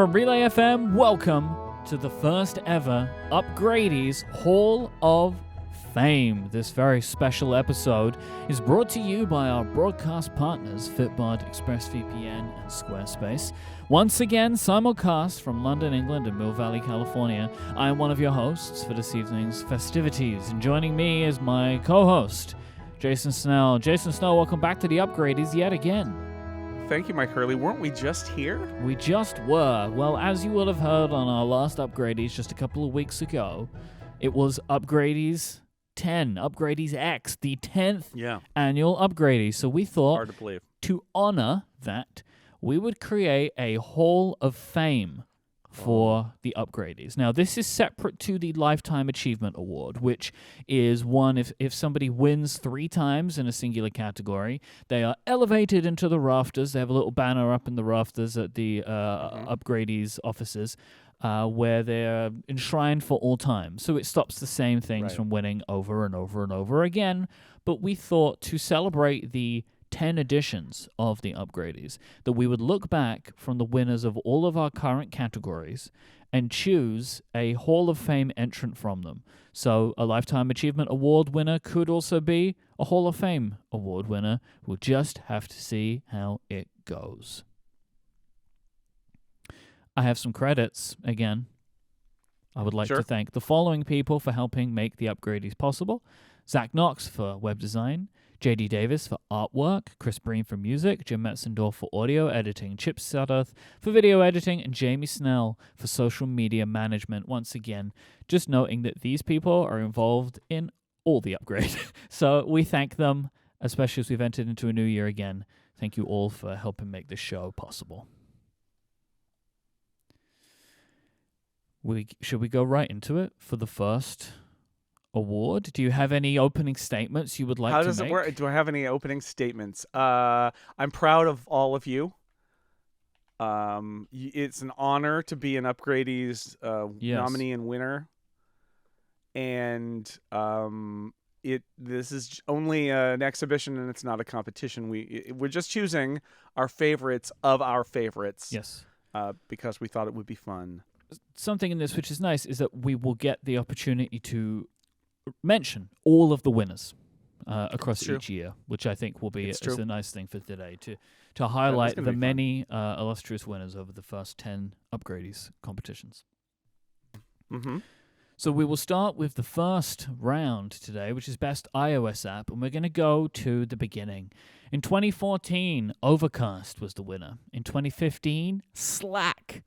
From Relay FM, welcome to the first ever Upgradies Hall of Fame. This very special episode is brought to you by our broadcast partners, Fitbod, ExpressVPN, and Squarespace. Once again, simulcast from London, England, and Mill Valley, California. I am one of your hosts for this evening's festivities, and joining me is my co-host, Jason Snell. Jason Snell, welcome back to the Upgradies yet again. Thank you, Myke Hurley. Weren't we just here? We just were. Well, as you will have heard on our last Upgradies just a couple of weeks ago, it was Upgradies 10, Upgradies X, the 10th annual Upgradies. So we thought, hard to believe, to honor that, we would create a Hall of Fame for the Upgradies. Now, this is separate to the Lifetime Achievement Award, which is one if somebody wins 3 times in a singular category, they are elevated into the rafters. They have a little banner up in the rafters at the Upgradies offices where they're enshrined for all time. So it stops the same things from winning over and over and over again. But we thought to celebrate the 10 editions of the Upgradies, that we would look back from the winners of all of our current categories and choose a Hall of Fame entrant from them. So a Lifetime Achievement Award winner could also be a Hall of Fame award winner. We'll just have to see how it goes. I have some credits again. I would like to thank the following people for helping make the Upgradies possible. Zach Knox for web design, JD Davis for artwork, Chris Breen for music, Jim Metzendorf for audio editing, Chip Sudduth for video editing, and Jamie Snell for social media management. Once again, just noting that these people are involved in all the upgrade. So we thank them, especially as we've entered into a new year again. Thank you all for helping make this show possible. Should we go right into it for the first award? Do you have any opening statements you would like to make? How does it work? Do I have any opening statements? I'm proud of all of you. It's an honor to be an Upgradies nominee and winner. And this is only an exhibition and it's not a competition. We're just choosing our favorites of our favorites. Yes. Because we thought it would be fun. Something in this which is nice is that we will get the opportunity to mention all of the winners across each year, which I think will be is a nice thing for today to highlight the many illustrious winners over the first 10 Upgradies competitions. Mm-hmm. So we will start with the first round today, which is Best iOS App, and we're going to go to the beginning. In 2014, Overcast was the winner. In 2015, Slack.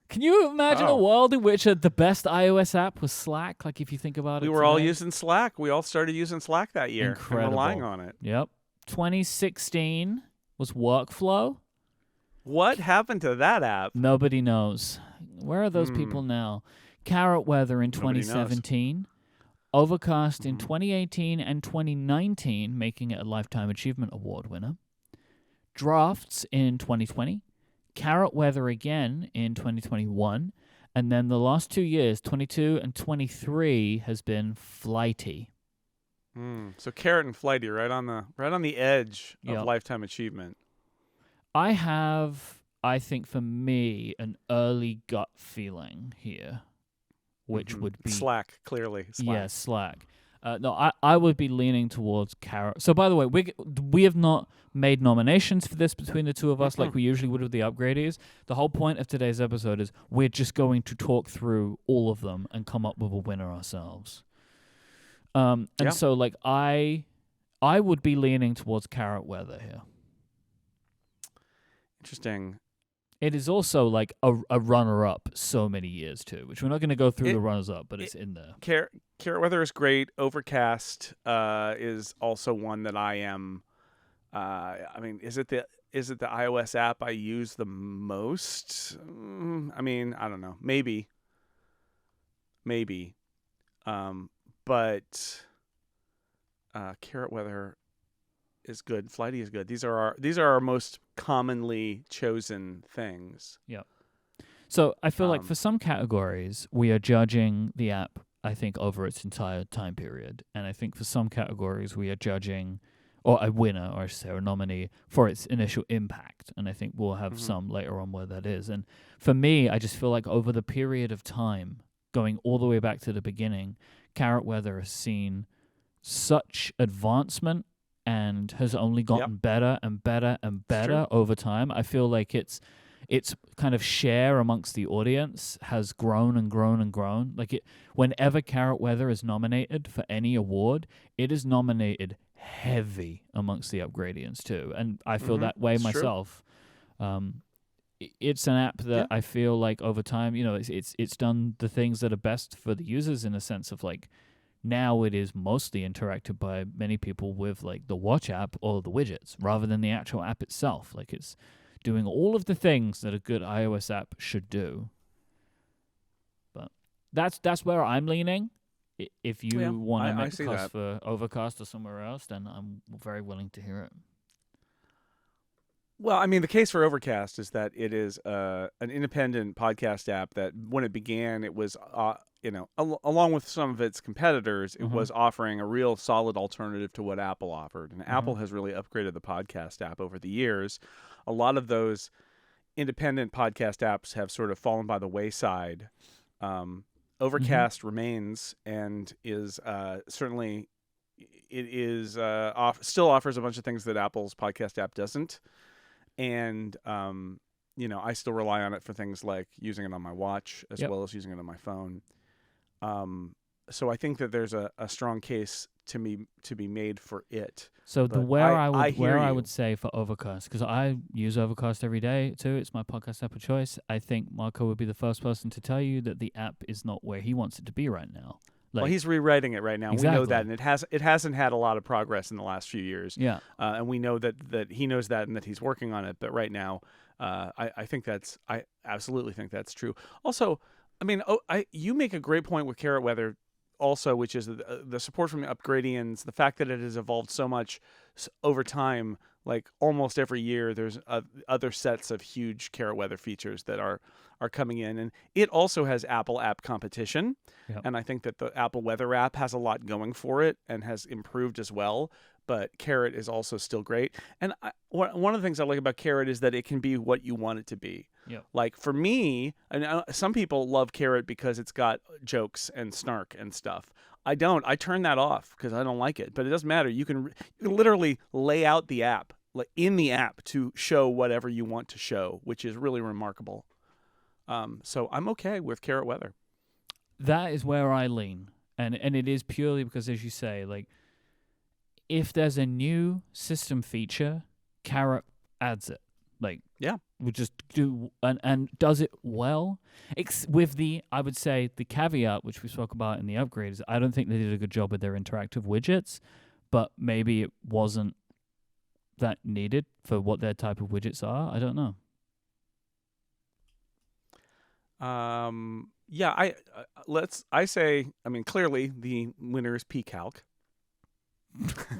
Can you imagine a world in which the best iOS app was Slack? Like, if you think about it, we were all using Slack. We all started using Slack that year. Incredible. And relying on it. Yep. 2016 was Workflow. What happened to that app? Nobody knows. Where are those people now? Carrot Weather in 2017. Overcast in 2018 and 2019, making it a Lifetime Achievement Award winner. Drafts in 2020. Carrot Weather again in 2021, and then the last 2 years, 22 and 23, has been Flighty. So Carrot and Flighty, right on the edge of Lifetime Achievement. I have, I think for me, an early gut feeling here, which would be Slack. Clearly, Slack. Yeah, Slack. No, I would be leaning towards Carrot. So, by the way, we have not made nominations for this between the two of us like we usually would with the Upgradies. The whole point of today's episode is we're just going to talk through all of them and come up with a winner ourselves. So, like, I would be leaning towards Carrot Weather here. Interesting. It is also like a runner-up so many years too, which we're not going to go through the runners-up, but it's in there. Carrot Weather is great. Overcast is also one that I am. I mean, is it the iOS app I use the most? I mean, I don't know. Maybe. But Carrot Weather is good. Flighty is good. These are our most commonly chosen things. Yeah. So I feel like for some categories, we are judging the app, I think, over its entire time period. And I think for some categories, we are judging or a winner, or I should say, or a nominee for its initial impact. And I think we'll have some later on where that is. And for me, I just feel like over the period of time, going all the way back to the beginning, Carrot Weather has seen such advancement and has only gotten better and better and better over time. I feel like its kind of share amongst the audience has grown and grown and grown. Like whenever Carrot Weather is nominated for any award, it is nominated heavy amongst the Upgradians too. And I feel that way myself. It's an app that I feel like over time, it's done the things that are best for the users in a sense of like, now it is mostly interacted by many people with like the Watch app or the widgets rather than the actual app itself. Like it's doing all of the things that a good iOS app should do. But that's where I'm leaning. If you want to make a case for Overcast or somewhere else, then I'm very willing to hear it. Well, I mean, the case for Overcast is that it is an independent podcast app that when it began, it was, along with some of its competitors, it was offering a real solid alternative to what Apple offered. And Apple has really upgraded the podcast app over the years. A lot of those independent podcast apps have sort of fallen by the wayside. Overcast remains and is certainly, it is still offers a bunch of things that Apple's podcast app doesn't. And, I still rely on it for things like using it on my watch as well as using it on my phone. So I think that there's a strong case to be made for it. So I would say for Overcast, because I use Overcast every day too. It's my podcast app of choice. I think Marco would be the first person to tell you that the app is not where he wants it to be right now. Well, he's rewriting it right now. Exactly. We know that, and it hasn't had a lot of progress in the last few years. Yeah, and we know that he knows that and that he's working on it. But right now, I absolutely think that's true. Also, I mean, you make a great point with Carrot Weather, also, which is the support from the Upgradians, the fact that it has evolved so much over time. Like almost every year, there's other sets of huge Carrot Weather features that are coming in, and it also has Apple app competition. Yep. And I think that the Apple Weather app has a lot going for it and has improved as well. But Carrot is also still great. And one of the things I like about Carrot is that it can be what you want it to be. Yep. Like for me, some people love Carrot because it's got jokes and snark and stuff. I don't. I turn that off because I don't like it. But it doesn't matter. You can literally lay out the app, like in the app, to show whatever you want to show, which is really remarkable. So I'm okay with Carrot Weather. That is where I lean, and it is purely because, as you say, like if there's a new system feature, Carrot adds it. Like we just do and does it well. With I would say the caveat which we spoke about in the Upgrades, I don't think they did a good job with their interactive widgets, but maybe it wasn't that needed for what their type of widgets are. I don't know. I mean, clearly the winner is PCalc.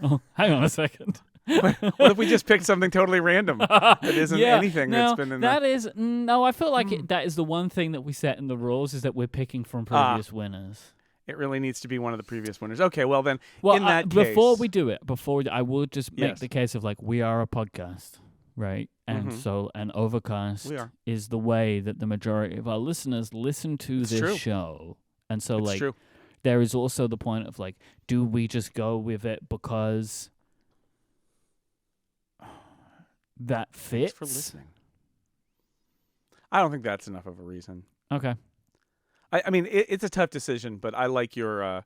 Oh, hang on a second. What if we just picked something totally random that isn't anything that's been in I feel like that is the one thing that we set in the rules, is that we're picking from previous winners. It really needs to be one of the previous winners. Okay, well then, in that case... Before we do it, I will just make the case of like, we are a podcast, right? And so an Overcast is the way that the majority of our listeners listen to this show. And so it's like, there is also the point of like, do we just go with it because that fits? Thanks for listening. I don't think that's enough of a reason. Okay. I mean, it's a tough decision, but I like your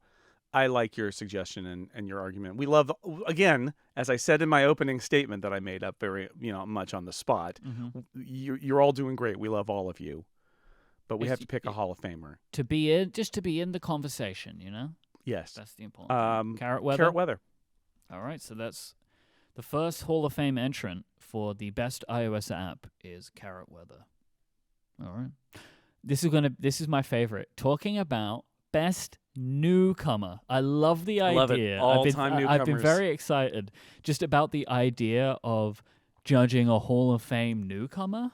suggestion and your argument. We love, again, as I said in my opening statement that I made up very much on the spot. You're all doing great. We love all of you, but we have to pick a Hall of Famer to be in the conversation. Yes, that's the important thing. Carrot Weather. Carrot Weather. All right, so that's the first Hall of Fame entrant for the best iOS app is Carrot Weather. All right. This is my favorite. Talking about best newcomer. I love the idea. Love it. All-time newcomers. I've been very excited just about the idea of judging a Hall of Fame newcomer.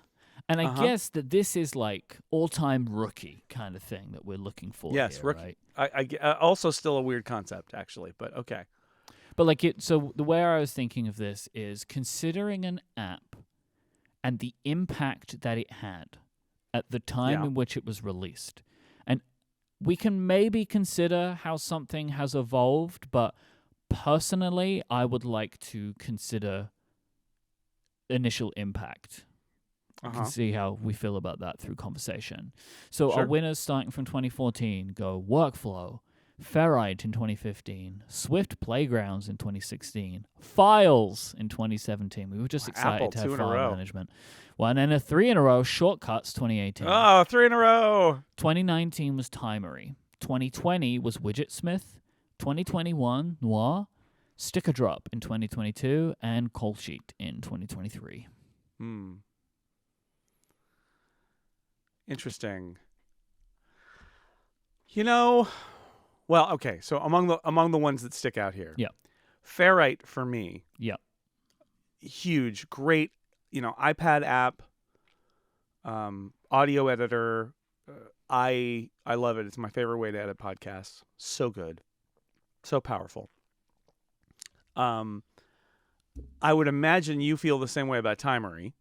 And I guess that this is like all-time rookie kind of thing that we're looking for. Yes, here, rookie. Right? I also still a weird concept, actually, but okay. But like so the way I was thinking of this is considering an app and the impact that it had at the time in which it was released. And we can maybe consider how something has evolved, but personally, I would like to consider initial impact. You can see how we feel about that through conversation. So our winners starting from 2014 go Workflow, Ferrite in 2015, Swift Playgrounds in 2016, Files in 2017. We were just excited Apple, to have 2 in a file row. management. Well, and then a 3 in a row, Shortcuts 2018. Oh, 3 in a row. 2019 was Timery. 2020 was Widgetsmith. 2021, Noir. Sticker Drop in 2022, and Call Sheet in 2023. Interesting. Well, okay. So among the ones that stick out here, Ferrite for me, huge, great, iPad app, audio editor. I love it. It's my favorite way to edit podcasts. So good, so powerful. I would imagine you feel the same way about Timery.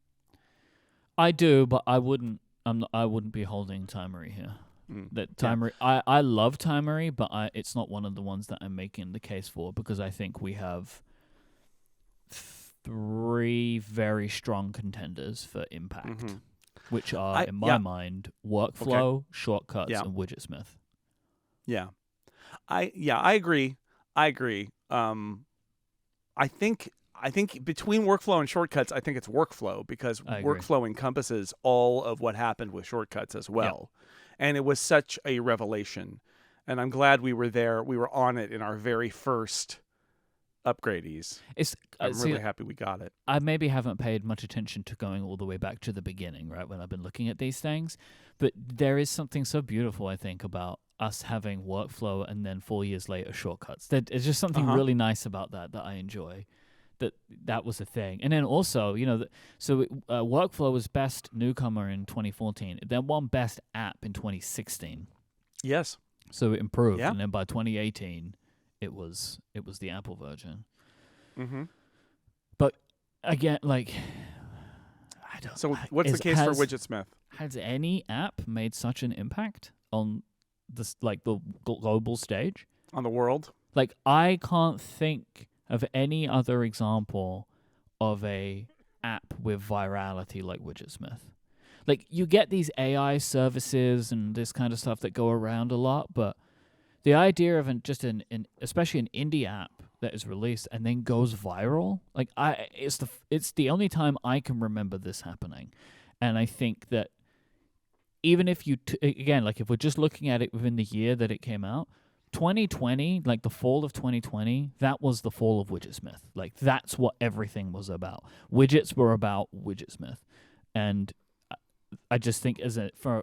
I do, but I wouldn't be holding Timery here. That Timery, I love Timery, but it's not one of the ones that I'm making the case for, because I think we have 3 very strong contenders for impact, which are, in my mind, Workflow, Shortcuts, and Widgetsmith. Yeah, I agree. I think between Workflow and Shortcuts, I think it's Workflow, because Workflow encompasses all of what happened with Shortcuts as well. And it was such a revelation. And I'm glad we were there. We were on it in our very first Upgradies. I'm really happy we got it. I maybe haven't paid much attention to going all the way back to the beginning, right, when I've been looking at these things. But there is something so beautiful, I think, about us having Workflow and then 4 years later Shortcuts. There's just something really nice about that I enjoy. That was a thing. And then also, Workflow was Best Newcomer in 2014. It then won Best App in 2016. Yes. So it improved. Yeah. And then by 2018, it was the Apple version. But again, I don't. So what's the case for Widgetsmith? Has any app made such an impact on this, the global stage? On the world? I can't think of any other example of a app with virality like Widgetsmith. You get these AI services and this kind of stuff that go around a lot, but the idea of especially an indie app that is released and then goes viral, it's the only time I can remember this happening. And I think that even if you if we're just looking at it within the year that it came out, 2020, the fall of 2020, that was the fall of Widgetsmith. That's what everything was about. Widgets were about Widgetsmith. And I just think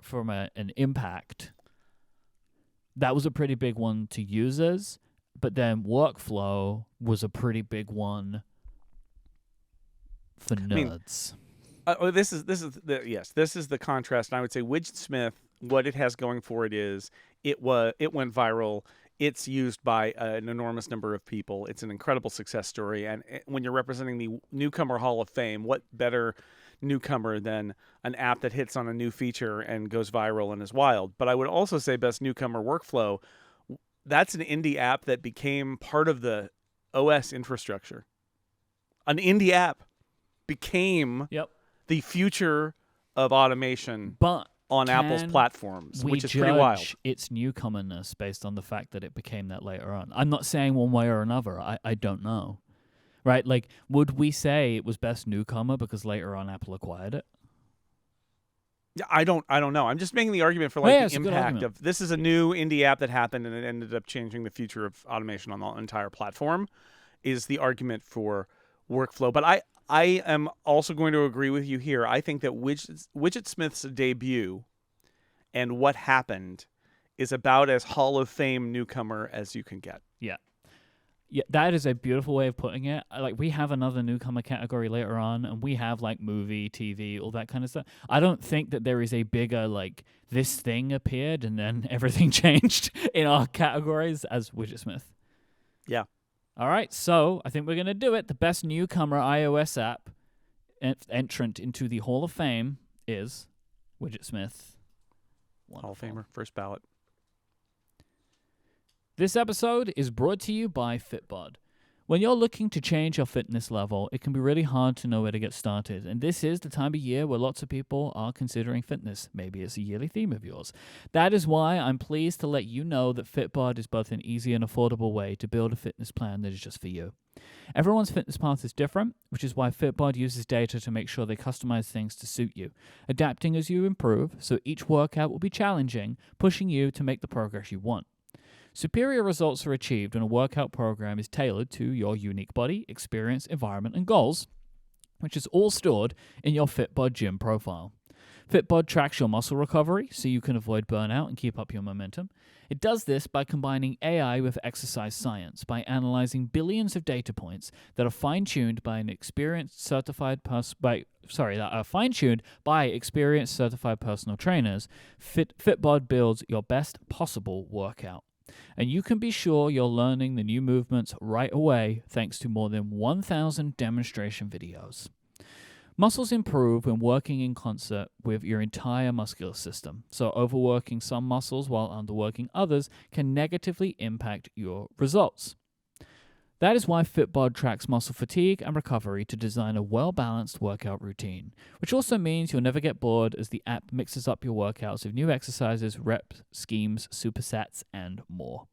from an impact, that was a pretty big one to users, but then Workflow was a pretty big one for nerds. This is the contrast. And I would say Widgetsmith, what it has going for it is it went viral. It's used by an enormous number of people. It's an incredible success story. And when you're representing the Newcomer Hall of Fame, what better newcomer than an app that hits on a new feature and goes viral and is wild? But I would also say Best Newcomer Workflow. That's an indie app that became part of the OS infrastructure. An indie app became the future of automation. But on Apple's platforms, which is pretty wild. Its newcomerness based on the fact that it became that later on. I'm not saying one way or another. I don't know. Right? Would we say it was Best Newcomer because later on Apple acquired it? Yeah, I don't know. I'm just making the argument for the impact of this is a new indie app that happened and it ended up changing the future of automation on the entire platform, is the argument for Workflow. But I am also going to agree with you here. I think that Widgetsmith's debut and what happened is about as Hall of Fame newcomer as you can get. Yeah. Yeah, that is a beautiful way of putting it. We have another newcomer category later on, and we have movie, TV, all that kind of stuff. I don't think that there is a bigger this thing appeared and then everything changed in our categories as Widgetsmith. Yeah. All right, so I think we're going to do it. The best newcomer iOS app entrant into the Hall of Fame is Widget Smith. Hall of Famer, first ballot. This episode is brought to you by Fitbod. When you're looking to change your fitness level, it can be really hard to know where to get started. And this is the time of year where lots of people are considering fitness. Maybe it's a yearly theme of yours. That is why I'm pleased to let you know that Fitbod is both an easy and affordable way to build a fitness plan that is just for you. Everyone's fitness path is different, which is why Fitbod uses data to make sure they customize things to suit you, adapting as you improve, so each workout will be challenging, pushing you to make the progress you want. Superior results are achieved when a workout program is tailored to your unique body, experience, environment, and goals, which is all stored in your Fitbod gym profile. Fitbod tracks your muscle recovery so you can avoid burnout and keep up your momentum. It does this by combining AI with exercise science, by analyzing billions of data points that are fine-tuned by experienced certified personal trainers. Fitbod builds your best possible workout. And you can be sure you're learning the new movements right away thanks to more than 1,000 demonstration videos. Muscles improve when working in concert with your entire muscular system, so overworking some muscles while underworking others can negatively impact your results. That is why Fitbod tracks muscle fatigue and recovery to design a well-balanced workout routine, which also means you'll never get bored as the app mixes up your workouts with new exercises, reps, schemes, supersets, and more.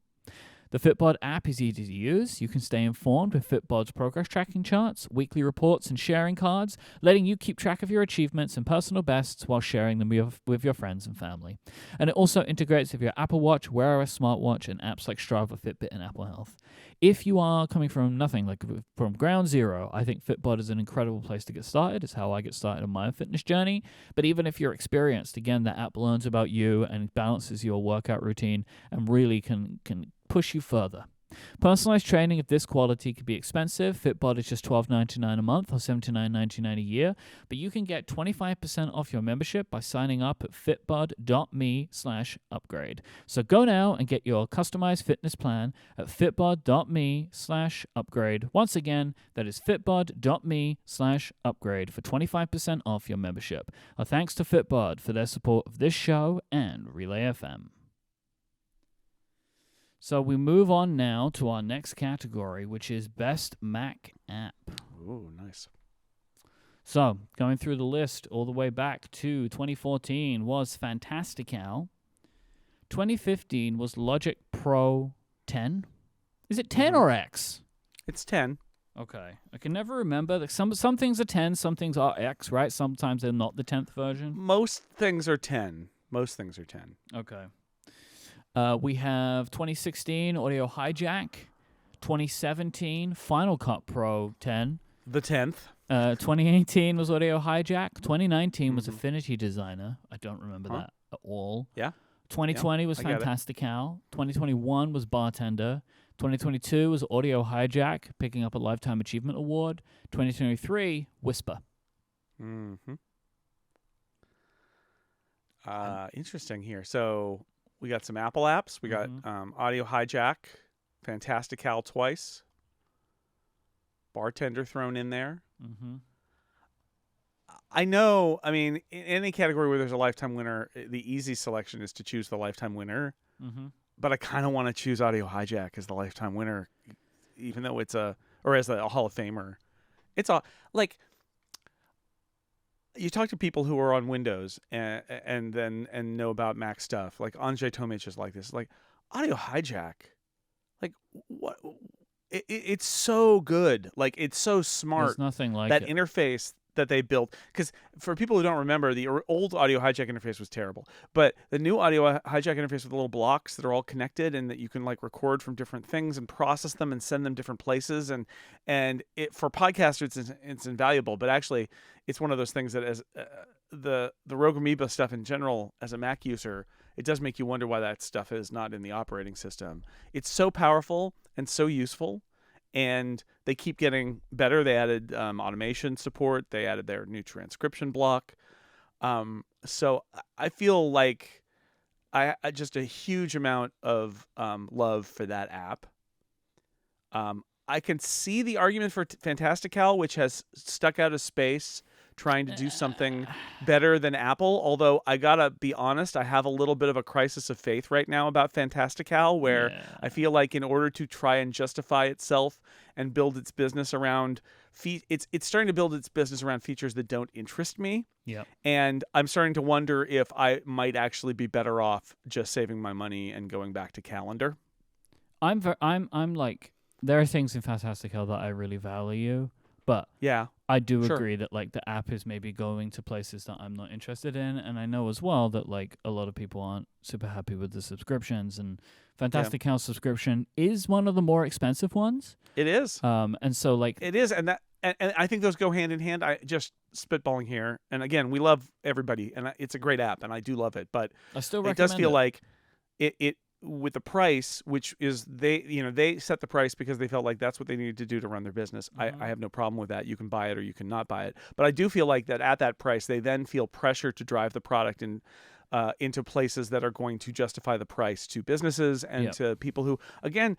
The Fitbod app is easy to use. You can stay informed with Fitbod's progress tracking charts, weekly reports, and sharing cards, letting you keep track of your achievements and personal bests while sharing them with your friends and family. And it also integrates with your Apple Watch, Wear OS smartwatch, and apps like Strava, Fitbit, and Apple Health. If you are coming from nothing, like from ground zero, I think Fitbod is an incredible place to get started. It's how I get started on my fitness journey. But even if you're experienced, again, the app learns about you and balances your workout routine and really can push you further. Personalized training of this quality could be expensive. Fitbod is just $12.99 a month or $79.99 a year, but you can get 25% off your membership by signing up at fitbod.me/upgrade. So go now and get your customized fitness plan at fitbod.me/upgrade. Once again, that is fitbod.me/upgrade for 25% off your membership. Our thanks to Fitbod for their support of this show and Relay FM. So we move on now to our next category, which is Best Mac App. Ooh, nice. So going through the list all the way back to 2014 was Fantastical. 2015 was Logic Pro 10. Is it 10 or X? It's 10. Okay. I can never remember. Like some things are 10, some things are X, right? Sometimes they're not the 10th version. Most things are 10. Okay. We have 2016 Audio Hijack, 2017 Final Cut Pro 10. The 10th. 2018 was Audio Hijack. 2019 was Affinity Designer. I don't remember that at all. Yeah. 2020 was Fantastical. 2021 was Bartender. 2022 was Audio Hijack, picking up a Lifetime Achievement Award. 2023, Whisper. Interesting here. So we got some Apple apps. We got Audio Hijack, Fantastical twice, Bartender thrown in there. I know, I mean, in any category where there's a lifetime winner, the easy selection is to choose the lifetime winner. But I kind of want to choose Audio Hijack as the lifetime winner, even though it's or as a Hall of Famer. It's like, you talk to people who are on Windows and know about Mac stuff. Like Andrzej Tomic is like this. Like Audio Hijack, like what? It's so good. Like it's so smart. There's nothing like that it. Interface that they built. Because for people who don't remember, the old Audio Hijack interface was terrible. But the new Audio Hijack interface with the little blocks that are all connected and that you can like record from different things and process them and send them different places. And it for podcasters, it's invaluable. But actually, it's one of those things that as the Rogue Amoeba stuff in general, as a Mac user, it does make you wonder why that stuff is not in the operating system. It's so powerful and so useful. And they keep getting better. They added automation support. They added their new transcription block. So I feel like I just a huge amount of love for that app. I can see the argument for Fantastical, which has stuck out of space trying to do something better than Apple. Although I gotta be honest, I have a little bit of a crisis of faith right now about Fantastical, where I feel like in order to try and justify itself and build its business around it's starting to build its business around features that don't interest me. Yeah. And I'm starting to wonder if I might actually be better off just saving my money and going back to Calendar. I'm like, there are things in Fantastical that I really value, but I do agree that like the app is maybe going to places that I'm not interested in, and I know as well that like a lot of people aren't super happy with the subscriptions, and Fantastical subscription is one of the more expensive ones. It is. And so like it is, and I think those go hand in hand. I just spitballing here, and again, we love everybody, and it's a great app, and I do love it, but I still recommend it does feel like it with the price, which is they set the price because they felt like that's what they needed to do to run their business. I have no problem with that. You can buy it or you can not buy it, but I do feel like that at that price, they then feel pressure to drive the product into places that are going to justify the price to businesses and to people who, again,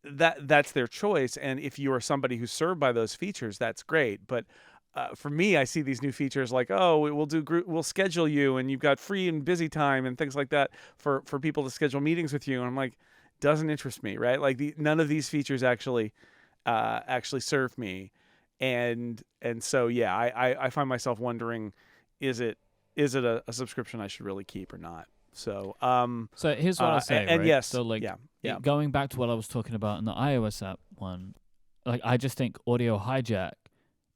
that's their choice. And if you are somebody who's served by those features, that's great. But for me, I see these new features like, we'll schedule you, and you've got free and busy time and things like that for people to schedule meetings with you. And I'm like, doesn't interest me, right? Like none of these features actually serve me. And so, I find myself wondering, is it a subscription I should really keep or not? So, so here's what I'll say, and right? yes, so like, going back to what I was talking about in the iOS app one, like I just think Audio Hijack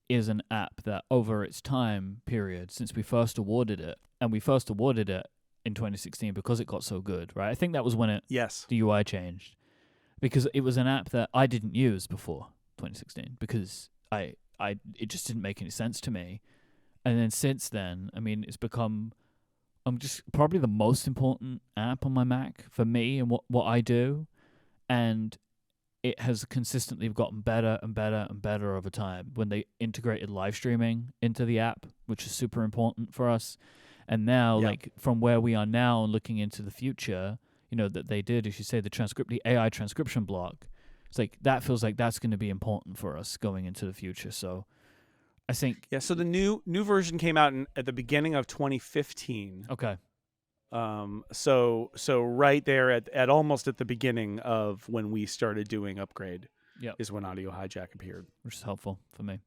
is an app that over its time period since we first awarded it, and we first awarded it in 2016 because it got so good, right? I think that was when the UI changed, because it was an app that I didn't use before 2016 because it just didn't make any sense to me. And then since then, I mean, it's become just probably the most important app on my Mac for me and what I do, and it has consistently gotten better and better and better over time when they integrated live streaming into the app, which is super important for us. And now, like from where we are now and looking into the future, that they did, as you say, the AI transcription block. It's like that feels like that's going to be important for us going into the future. So I think so the new version came out at the beginning of 2015. Okay. So right there at almost at the beginning of when we started doing Upgrade, is when Audio Hijack appeared, which is helpful for me.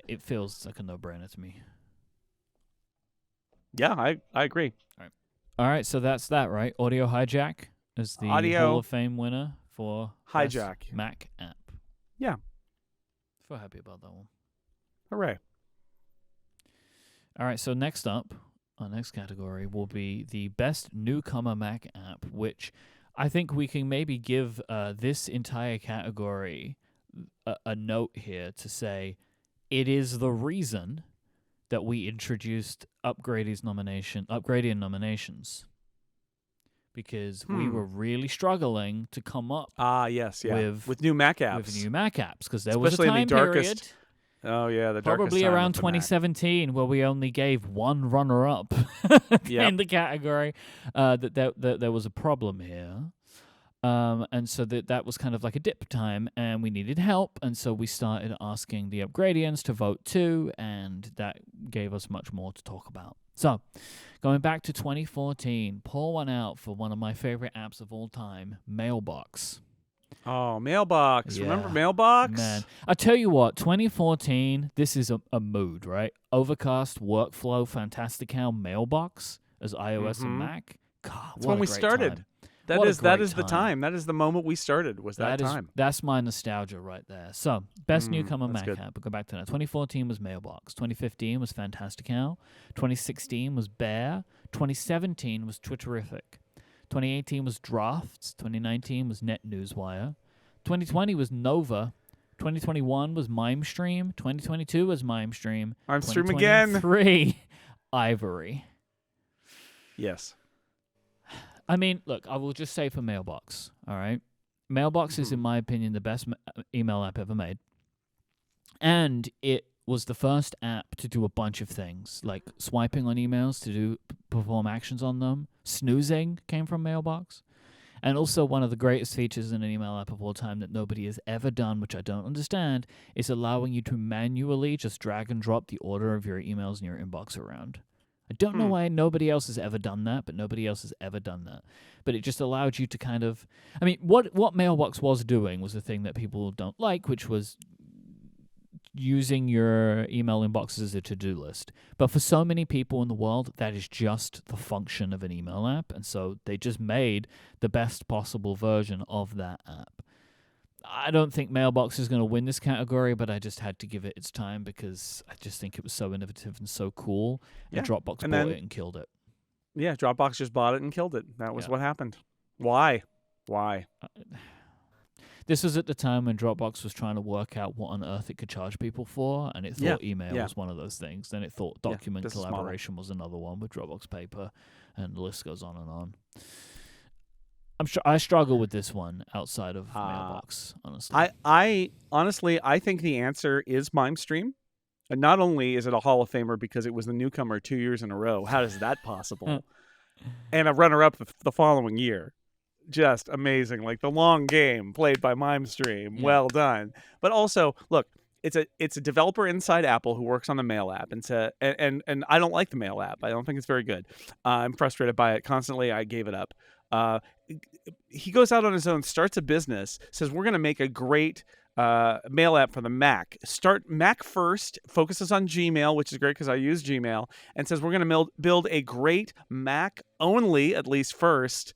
It feels like a no-brainer to me. Yeah, I agree. All right, so that's that, right? Audio Hijack is the Hall of Fame winner for Hijack Mac app. Yeah. Feel happy about that one. Hooray. All right, so next up, our next category will be the best newcomer Mac app, which I think we can maybe give this entire category a note here to say it is the reason that we introduced Upgradies Upgradian nominations, because we were really struggling to come up with new Mac apps. With new Mac apps, because there was a time period. Oh yeah, the probably darkest time around 2017 where we only gave one runner-up in the category. That there was a problem here, and so that was kind of like a dip time, and we needed help, and so we started asking the Upgradians to vote too, and that gave us much more to talk about. So, going back to 2014, pour one out for one of my favorite apps of all time, Mailbox. Oh, Mailbox. Yeah. Remember Mailbox? Man, I tell you what, 2014, this is a mood, right? Overcast, Workflow, Fantastical, Mailbox as iOS and Mac. God, that's when we started. Time. That is the time. That is the moment we started, was that time. That's my nostalgia right there. So, best newcomer Mac app. We'll go back to that. 2014 was Mailbox. 2015 was Fantastical. 2016 was Bear. 2017 was Twitterific. 2018 was Drafts. 2019 was Net Newswire. 2020 was Nova. 2021 was MimeStream. 2022 was MimeStream. MimeStream again. 2023, Ivory. Yes. I mean, look, I will just say for Mailbox, all right? Mailbox is, in my opinion, the best email app ever made. And it was the first app to do a bunch of things, like swiping on emails to perform actions on them. Snoozing came from Mailbox. And also one of the greatest features in an email app of all time that nobody has ever done, which I don't understand, is allowing you to manually just drag and drop the order of your emails in your inbox around. I don't know why nobody else has ever done that, but nobody else has ever done that. But it just allowed you to kind of... I mean, what Mailbox was doing was the thing that people don't like, which was using your email inbox as a to-do list. But for so many people in the world, that is just the function of an email app. And so they just made the best possible version of that app. I don't think Mailbox is going to win this category, but I just had to give it its time because I just think it was so innovative and so cool. And Dropbox bought it and killed it. Yeah, Dropbox just bought it and killed it. That was what happened. Why? This was at the time when Dropbox was trying to work out what on earth it could charge people for, and it thought email was one of those things. Then it thought document collaboration was another one with Dropbox Paper, and the list goes on and on. I'm sure I struggle with this one outside of Mailbox, honestly. I honestly think the answer is MimeStream. And not only is it a Hall of Famer because it was the newcomer 2 years in a row. How is that possible? And a runner-up the following year. Just amazing. Like the long game played by MimeStream. Yeah. Well done. But also, look, it's a developer inside Apple who works on the Mail app, and I don't like the Mail app. I don't think it's very good. I'm frustrated by it constantly. I gave it up. He goes out on his own, starts a business, says we're going to make a great Mail app for the Mac. Start Mac first, focuses on Gmail, which is great because I use Gmail, and says we're going to build a great Mac only, at least first,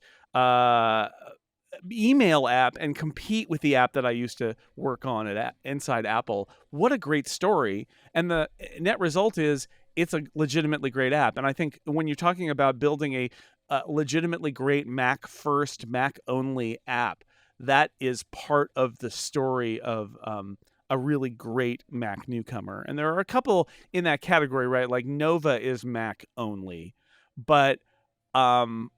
email app and compete with the app that I used to work on inside Apple. What a great story. And the net result is it's a legitimately great app. And I think when you're talking about building a legitimately great Mac first, Mac only app, that is part of the story of a really great Mac newcomer. And there are a couple in that category, right? Like Nova is Mac only, but MimeStream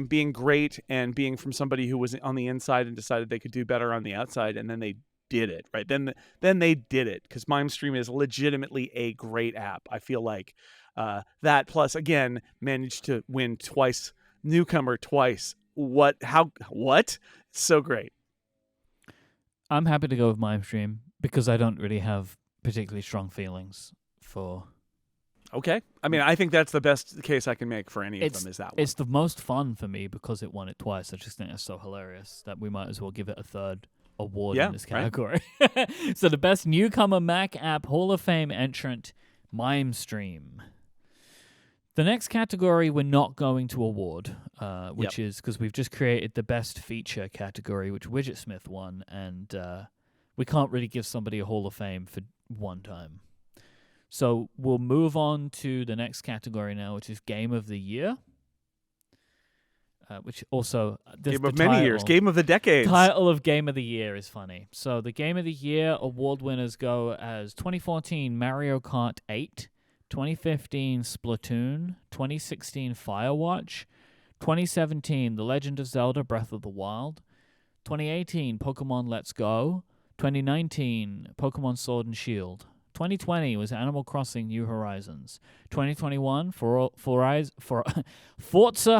being great and being from somebody who was on the inside and decided they could do better on the outside, and then they did it, right? Then they did it because MimeStream is legitimately a great app. I feel like that plus again managed to win twice, newcomer twice. What? So great. I'm happy to go with MimeStream because I don't really have particularly strong feelings for. Okay. I mean, I think that's the best case I can make for any of them is that one. It's the most fun for me because it won it twice. I just think that's so hilarious that we might as well give it a third award in this category. Right. So the best newcomer Mac app Hall of Fame entrant, MimeStream. The next category we're not going to award, which is because we've just created the best feature category, which Widgetsmith won, and we can't really give somebody a Hall of Fame for one time. So we'll move on to the next category now, which is Game of the Year. Which also... Game of many years. Game of the decades. Title of Game of the Year is funny. So the Game of the Year award winners go as 2014 Mario Kart 8, 2015 Splatoon, 2016 Firewatch, 2017 The Legend of Zelda Breath of the Wild, 2018 Pokemon Let's Go, 2019 Pokemon Sword and Shield, 2020 was Animal Crossing New Horizons. 2021 Forza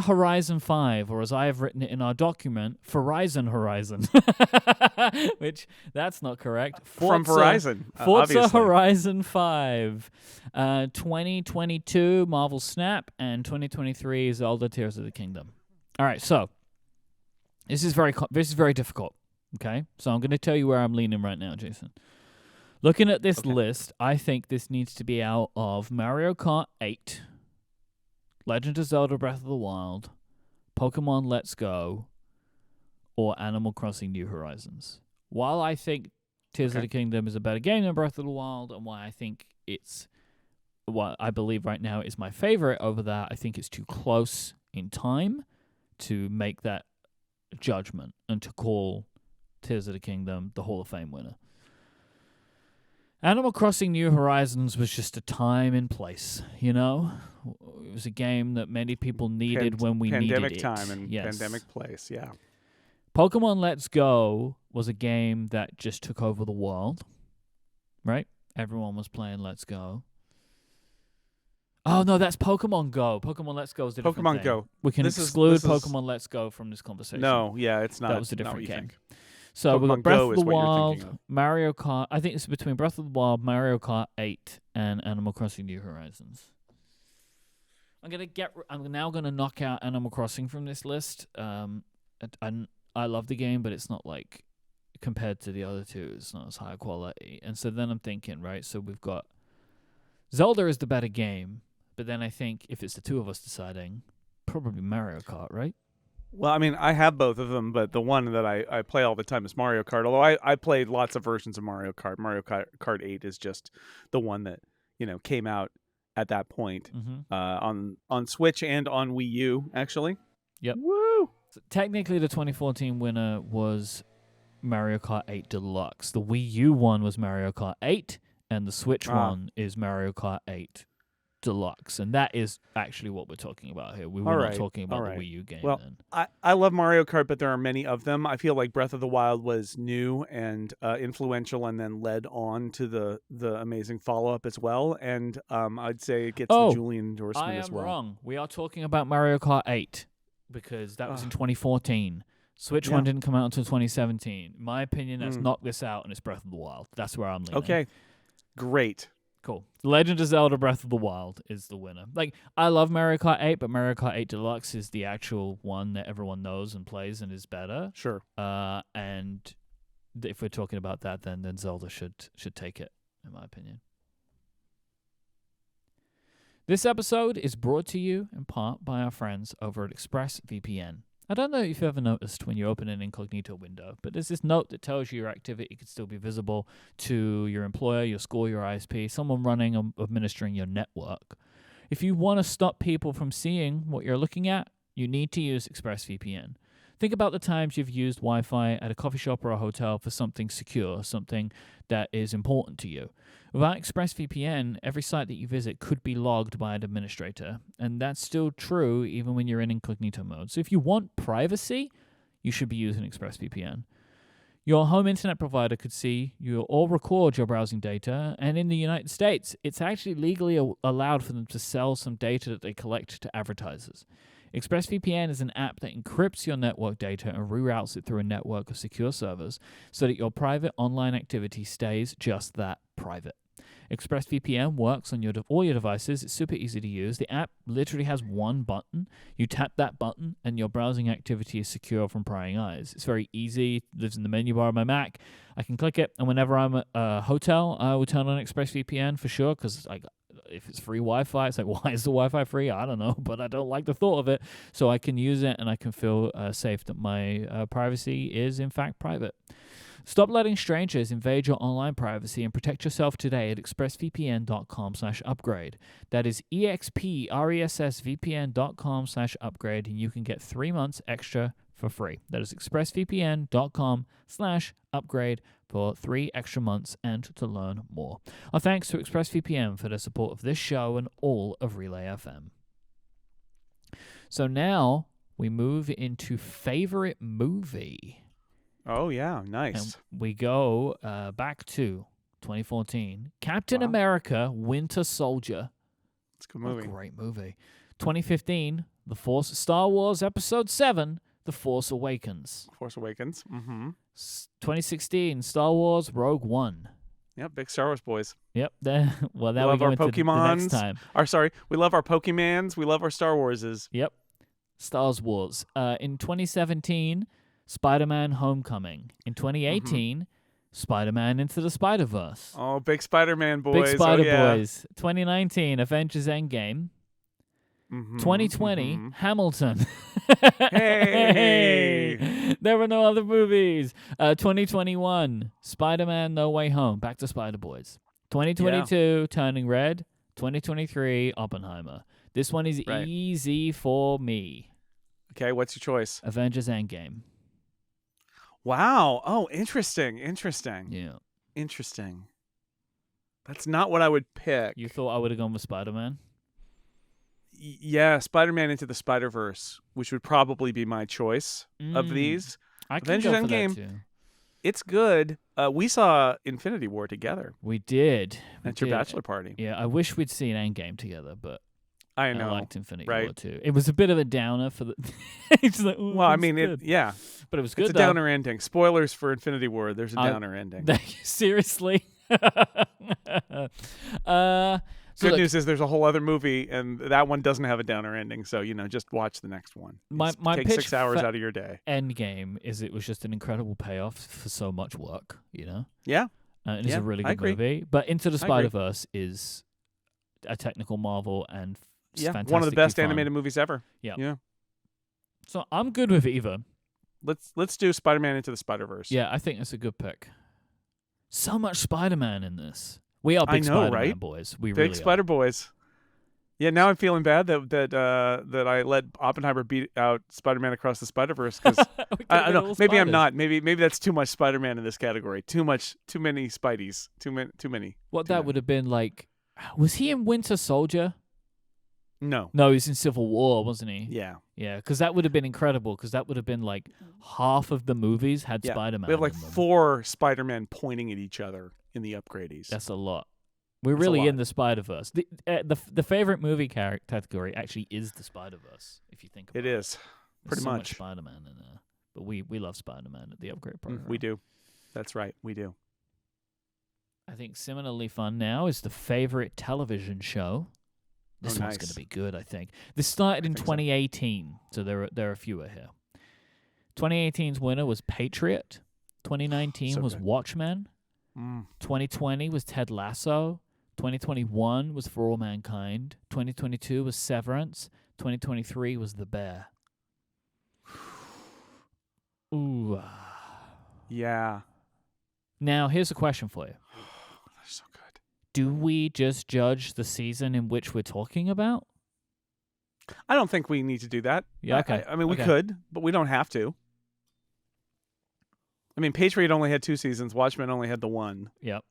Horizon 5, or as I have written it in our document, Horizon Horizon. Which, that's not correct. From Verizon, Forza obviously. Horizon 5. 2022 Marvel Snap, and 2023 Zelda Tears of the Kingdom. All right, so this is very difficult. Okay, so I'm going to tell you where I'm leaning right now, Jason. Looking at this list, I think this needs to be out of Mario Kart 8, Legend of Zelda Breath of the Wild, Pokemon Let's Go, or Animal Crossing New Horizons. While I think Tears of the Kingdom is a better game than Breath of the Wild, and why I think it's what I believe right now is my favorite over that, I think it's too close in time to make that judgment and to call Tears of the Kingdom the Hall of Fame winner. Animal Crossing New Horizons was just a time and place, you know? It was a game that many people needed when we needed it. Pandemic time and pandemic place, yeah. Pokemon Let's Go was a game that just took over the world, right? Everyone was playing Let's Go. Oh no, that's Pokemon Go. Pokemon Let's Go is a different Pokemon thing. Go. We can exclude Pokemon Let's Go from this conversation. No, yeah, it's not. That was a different game. Think. So we've got Pokemon Breath Go of the is what you're Wild, thinking of. Mario Kart. I think it's between Breath of the Wild, Mario Kart 8, and Animal Crossing: New Horizons. I'm now gonna knock out Animal Crossing from this list. I love the game, but it's not like compared to the other two, it's not as high quality. And so then I'm thinking, right? So we've got Zelda is the better game, but then I think if it's the two of us deciding, probably Mario Kart, right? Well, I mean, I have both of them, but the one that I play all the time is Mario Kart. Although I played lots of versions of Mario Kart. Mario Kart 8 is just the one that came out at that point on Switch and on Wii U, actually. Yep. Woo! So technically, the 2014 winner was Mario Kart 8 Deluxe. The Wii U one was Mario Kart 8, and the Switch one is Mario Kart 8 Deluxe. And that is actually what we're talking about here. We were not talking about the Wii U game then. I love Mario Kart, but there are many of them. I feel like Breath of the Wild was new and influential and then led on to the amazing follow-up as well. And I'd say it gets the Julian endorsement as well. I am wrong. We are talking about Mario Kart 8 because that was in 2014. Switch one didn't come out until 2017. In my opinion, that's knocked this out, and it's Breath of the Wild. That's where I'm leaning. Okay, great. Cool. Legend of Zelda Breath of the Wild is the winner. Like, I love Mario Kart 8, but Mario Kart 8 Deluxe is the actual one that everyone knows and plays and is better. Sure. And if we're talking about that, then Zelda should take it, in my opinion. This episode is brought to you in part by our friends over at ExpressVPN. I don't know if you've ever noticed when you open an incognito window, but there's this note that tells you your activity could still be visible to your employer, your school, your ISP, someone running or administering your network. If you want to stop people from seeing what you're looking at, you need to use ExpressVPN. Think about the times you've used Wi-Fi at a coffee shop or a hotel for something secure, something that is important to you. Without ExpressVPN, every site that you visit could be logged by an administrator, and that's still true even when you're in incognito mode. So if you want privacy, you should be using ExpressVPN. Your home internet provider could see you or record your browsing data, and in the United States, it's actually legally allowed for them to sell some data that they collect to advertisers. ExpressVPN is an app that encrypts your network data and reroutes it through a network of secure servers so that your private online activity stays just that, private. ExpressVPN works on all your devices. It's super easy to use. The app literally has one button. You tap that button and your browsing activity is secure from prying eyes. It's very easy. It lives in the menu bar of my Mac. I can click it, and whenever I'm at a hotel, I will turn on ExpressVPN for sure, because if it's free Wi-Fi, it's like, why is the Wi-Fi free? I don't know, but I don't like the thought of it. So I can use it, and I can feel safe that my privacy is, in fact, private. Stop letting strangers invade your online privacy and protect yourself today at expressvpn.com/upgrade. That is expressvpn.com/upgrade, and you can get 3 months extra for free. That is expressvpn.com/upgrade for 3 extra months and to learn more. Our thanks to ExpressVPN for their support of this show and all of Relay FM. So now we move into favorite movie. Oh, yeah. Nice. And we go back to 2014. Captain America, Winter Soldier. It's a good movie. Great movie. 2015, Star Wars Episode 7, The Force Awakens. Force Awakens. Mm-hmm. 2016, Star Wars Rogue One. Yep, big Star Wars boys. Yep. Now we love go our into Pokemons. the next time. We love our Pokemans. We love our Star Warses. Yep. Star Wars. In 2017, Spider-Man Homecoming. In 2018, Spider-Man Into the Spider-Verse. Oh, big Spider-Man boys. Big Spider Boys. 2019, Avengers Endgame. 2020, Hamilton. Hey! There were no other movies. 2021, Spider-Man No Way Home. Back to Spider-Boys. 2022, Turning Red. 2023, Oppenheimer. This one is easy for me. Okay, what's your choice? Avengers Endgame. Wow. Oh, interesting. Yeah. Interesting. That's not what I would pick. You thought I would have gone with Spider-Man? Yeah, Spider-Man Into the Spider-Verse, which would probably be my choice of these. Avengers Endgame. That too. It's good. We saw Infinity War together. We did. At your bachelor party. Yeah, I wish we'd seen Endgame together, but I know. I liked Infinity right? War too. It was a bit of a downer for the. It's like, well, I mean, good. But it was good. It's a downer ending. Spoilers for Infinity War. There's a downer ending. Seriously. Good news is there's a whole other movie, and that one doesn't have a downer ending. So just watch the next one. My take pitch 6 hours out of your day. Endgame is it was just an incredible payoff for so much work. Yeah. And it's a really good movie. But Into the Spider-Verse is a technical marvel and one of the best fun. animated movies ever. Yeah. So I'm good with either. Let's do Spider-Man Into the Spider-Verse. Yeah, I think that's a good pick. So much Spider-Man in this. We are big Spider-Man right? boys. We big really Spider are. Boys. Yeah, now I'm feeling bad that I let Oppenheimer beat out Spider-Man Across the Spider-Verse because I don't know. Maybe I'm not. Maybe that's too much Spider-Man in this category. Too many Spideys. Too many. Would have been like? Was he in Winter Soldier? No, he's in Civil War, wasn't he? Yeah. Because that would have been incredible. Because that would have been like half of the movies had Spider-Man. We have like 4 Spider-Men pointing at each other in the Upgradies. That's a lot. We're really in the Spider-Verse. The favorite movie category actually is the Spider-Verse. If you think about it, is pretty much much Spider-Man in there. But we love Spider-Man at the Upgrade program. We do. That's right. We do. I think similarly fun now is the favorite television show. This one's going to be good, I think. This started in 2018, so there are fewer here. 2018's winner was Patriot. 2019 was Watchmen. 2020 was Ted Lasso. 2021 was For All Mankind. 2022 was Severance. 2023 was The Bear. Ooh. Yeah. Now, here's a question for you. They're so good. Do we just judge the season in which we're talking about? I don't think we need to do that. Yeah, okay. I mean, we could, but we don't have to. I mean, Patriot only had 2 seasons. Watchmen only had the 1. Yep.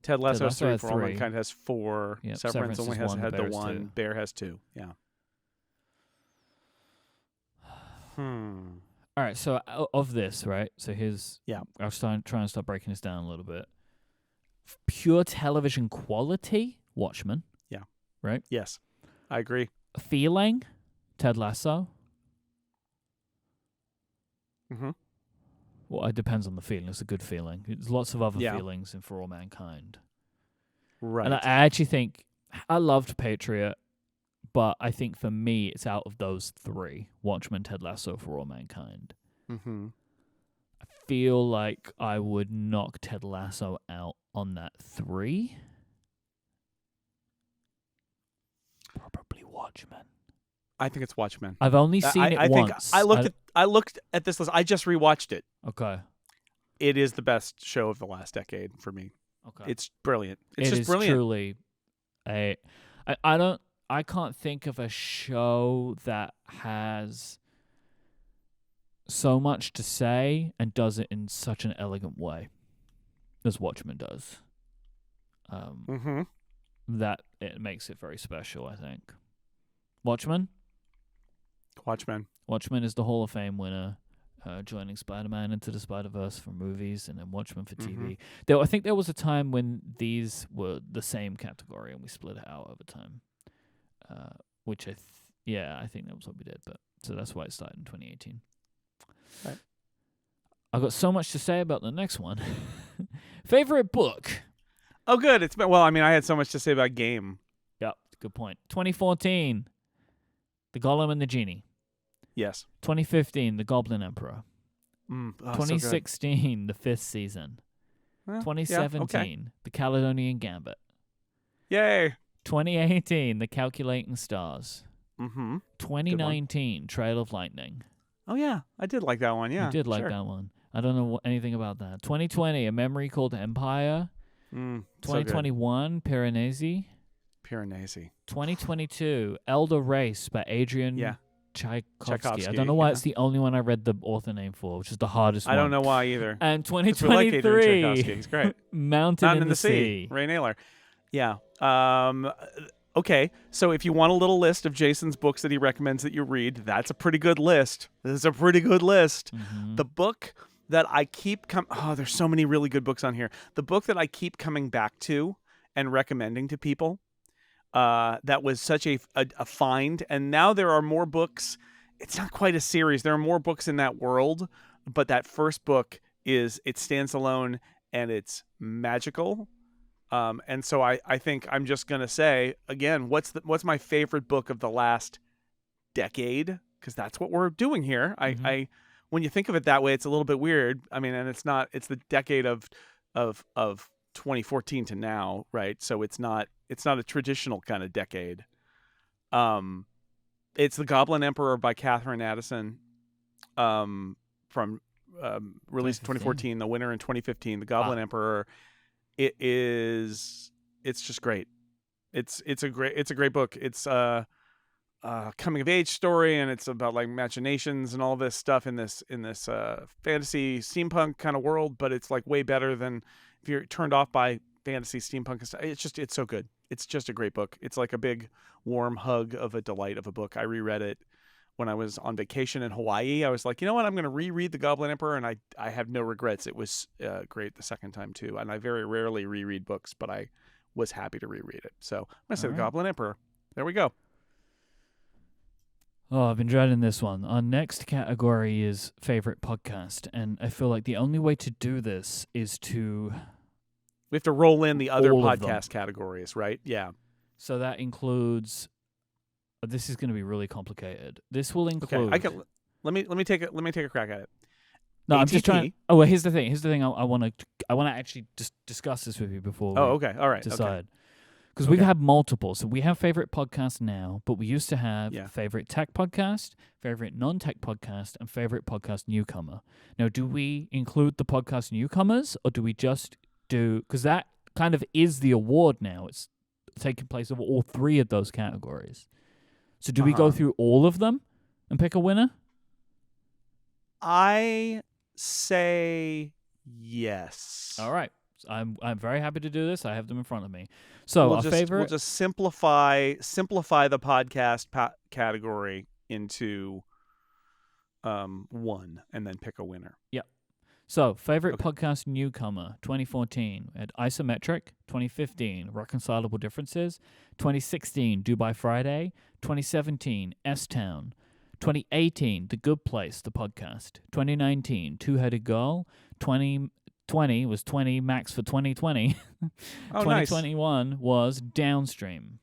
Ted Lasso has 3. had For All 3. Mankind has 4. Yep. Severance only has had the 1. 2. Bear has 2. Yeah. All right, so of this, right? So here's... Yeah. I was trying to start breaking this down a little bit. Pure television quality, Watchmen. Yeah. Right? Yes. I agree. Feeling, Ted Lasso. Mm-hmm. Well, it depends on the feeling. It's a good feeling. There's lots of other Yeah. feelings in For All Mankind. Right. And I actually think... I loved Patriot, but I think for me, it's out of those 3. Watchmen, Ted Lasso, For All Mankind. Mm-hmm. I feel like I would knock Ted Lasso out on that 3. Probably Watchmen. I think it's Watchmen. I've only seen it once. Think I looked at this list. I just rewatched it. Okay. It is the best show of the last decade for me. Okay. It's brilliant. It's It just is brilliant. truly I can't think of a show that has so much to say and does it in such an elegant way as Watchmen does. That it makes it very special, I think. Watchmen is the Hall of Fame winner, joining Spider-Man Into the Spider-Verse for movies and then Watchmen for TV. I think there was a time when these were the same category and we split it out over time. Which I think that was what we did. But so that's why it started in 2018. Right. I've got so much to say about the next one. Favorite book? Oh, good. It's been, well, I mean, I had so much to say about Game. Yep, good point. 2014, The Golem and the Genie. Yes. 2015, The Goblin Emperor. 2016, so The Fifth Season. Well, 2017, The Caledonian Gambit. Yay. 2018, The Calculating Stars. 2019, Mm-hmm. Trail of Lightning. Oh, yeah. I did like that one. Yeah. You did like that one. I don't know anything about that. 2020, A Memory Called Empire. 2021, Piranesi. 2022, Elder Race by Adrian Tchaikovsky. I don't know why it's the only one I read the author name for, which is the hardest one. I don't know why either. And We like 2023, Adrian Tchaikovsky. He's great. Mountain in the Sea. Ray Naylor. Yeah. Okay. So if you want a little list of Jason's books that he recommends that you read, that's a pretty good list. This is a pretty good list. The book that I keep there's so many really good books on here. The book that I keep coming back to and recommending to people that was such a find. And now there are more books. It's not quite a series. There are more books in that world, but that first book it stands alone and it's magical. And so I think I'm just gonna say again, what's my favorite book of the last decade? Because that's what we're doing here. I when you think of it that way, it's a little bit weird. I mean, and it's the decade of 2014 to now, right? So it's not a traditional kind of decade. It's The Goblin Emperor by Catherine Addison, from released in 2014, the winner in 2015. The Goblin Emperor. It's just great. It's a great book. It's a coming of age story, and it's about like machinations and all this stuff in this fantasy steampunk kind of world, but it's like way better than if you're turned off by fantasy steampunk and stuff. It's so good. It's just a great book. It's like a big warm hug of a delight of a book. I reread it when I was on vacation in Hawaii. I was like, you know what? I'm going to reread The Goblin Emperor, and I have no regrets. It was great the second time too. And I very rarely reread books, but I was happy to reread it. So I'm going to say The Goblin Emperor. There we go. Oh, I've been dreading this one. Our next category is favorite podcast, and I feel like the only way to do this is to... We have to roll in the other podcast categories, right? Yeah. So that includes... This is going to be really complicated. This will include... Okay, let me take a crack at it. No, ATP. I'm just trying... Oh, well, here's the thing. I want to actually just discuss this with you before we all right. decide. Because we've had multiple. So we have favorite podcasts now, but we used to have favorite tech podcast, favorite non-tech podcast, and favorite podcast newcomer. Now, do we include the podcast newcomers, or do we just do... Because that kind of is the award now. It's taking place of all three of those categories. So do we go through all of them and pick a winner? I say yes. All right. I'm very happy to do this. I have them in front of me. So we'll just simplify the podcast category into one, and then pick a winner. Yep. So favorite podcast newcomer 2014 at Isometric, 2015 Reconcilable Differences, 2016 Dubai Friday, 2017 S-Town, 2018 The Good Place the podcast, 2019 Two-Headed Girl, 2020 was 20 Max for 2020. 2021 was Downstream.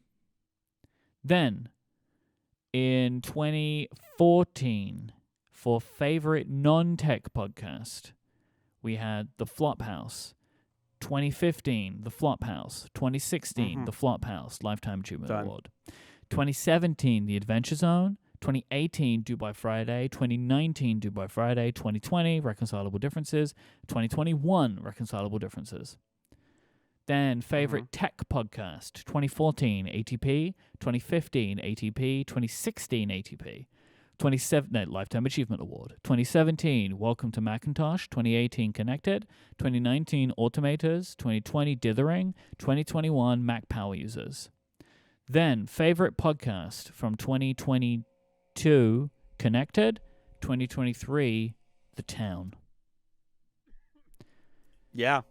Then, in 2014, for favorite non-tech podcast, we had The Flophouse. 2015, The Flophouse. 2016, The Flophouse, Lifetime Achievement Award. 2017, The Adventure Zone. 2018, Dubai Friday. 2019, Dubai Friday. 2020, Reconcilable Differences. 2021, Reconcilable Differences. Then, favorite tech podcast. 2014, ATP. 2015, ATP. 2016, ATP. Lifetime Achievement Award. 2017, Welcome to Macintosh. 2018, Connected. 2019, Automators. 2020, Dithering. 2021, Mac Power Users. Then, favorite podcast from 2022, Connected. 2023, The Town. Yeah.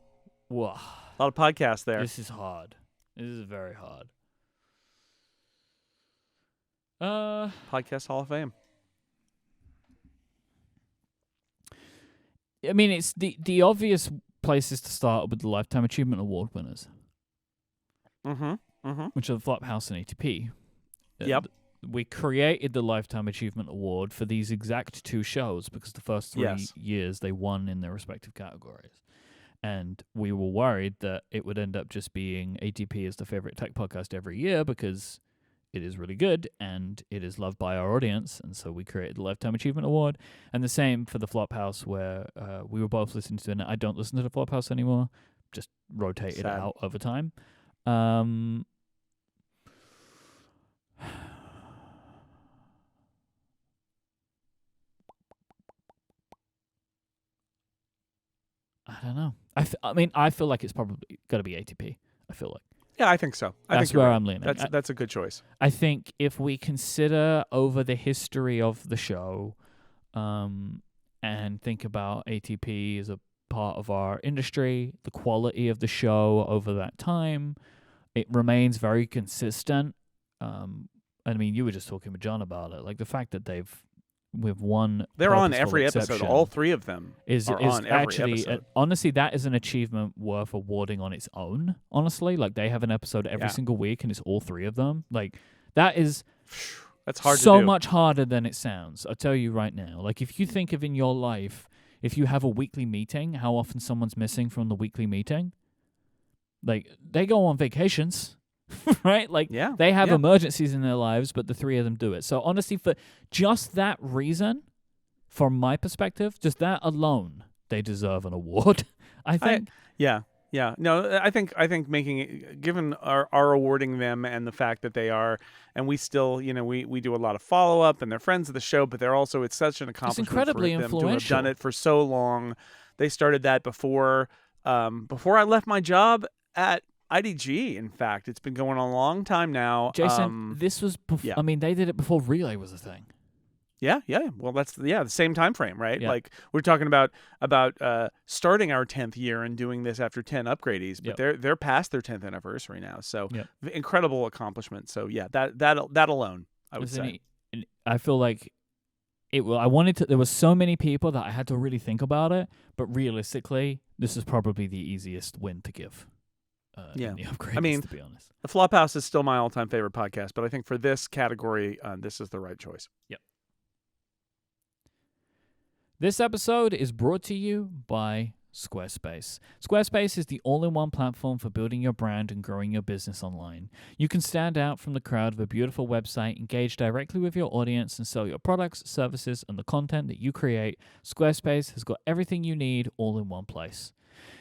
Whoa. A lot of podcasts there. This is hard. This is very hard. Podcast Hall of Fame. I mean, it's the obvious places to start with the Lifetime Achievement Award winners. Which are the Flophouse and ATP. Yep. We created the Lifetime Achievement Award for these exact two shows because the first 3 years they won in their respective categories. And we were worried that it would end up just being ATP as the favorite tech podcast every year because it is really good and it is loved by our audience. And so we created the Lifetime Achievement Award. And the same for the Flophouse, where we were both listening to it. I don't listen to the Flophouse anymore. Just rotate it out over time. I don't know. I feel like it's probably got to be ATP. I feel like. Yeah, I think so. That's where I'm leaning. That's a good choice. I think if we consider over the history of the show, and think about ATP as a part of our industry, the quality of the show over that time, It remains very consistent. I mean, you were just talking with John about it. Like the fact that with one they're on purposeful every episode. exception All three of them is on every actually episode. Honestly, that is an achievement worth awarding on its own. Honestly, like they have an episode every single week, and it's all three of them. Like that is that's hard. So to do. much harder than it sounds. I'll tell you right now. Like if you think of in your life, if you have a weekly meeting, how often someone's missing from the weekly meeting. Like they go on vacations. Right? Like they have emergencies in their lives, but the three of them do it. So honestly, for just that reason, from my perspective, just that alone, they deserve an award. I think. No, I think making it, given our awarding them and the fact that they are, and we still, we do a lot of follow up, and they're friends of the show, but they're also, it's such an accomplishment. It's incredibly for them influential. to have done it for so long. They started that before I left my job at IDG. In fact, it's been going on a long time now. Jason, this was before. I mean, they did it before Relay was a thing. Yeah. Well, that's the same time frame, right? Yeah. Like we're talking about starting our 10th year and doing this after 10 Upgradies, but they're past their 10th anniversary now. So incredible accomplishment. So that alone, I would say. I feel like it will. I wanted to. There were so many people that I had to really think about it, but realistically, this is probably the easiest win to give. In the Upgrades, I mean, to be honest, the Flophouse is still my all-time favorite podcast, but I think for this category, this is the right choice. Yep. This episode is brought to you by Squarespace. Squarespace is the all-in-one platform for building your brand and growing your business online. You can stand out from the crowd with a beautiful website, engage directly with your audience, and sell your products, services, and the content that you create. Squarespace has got everything you need all in one place.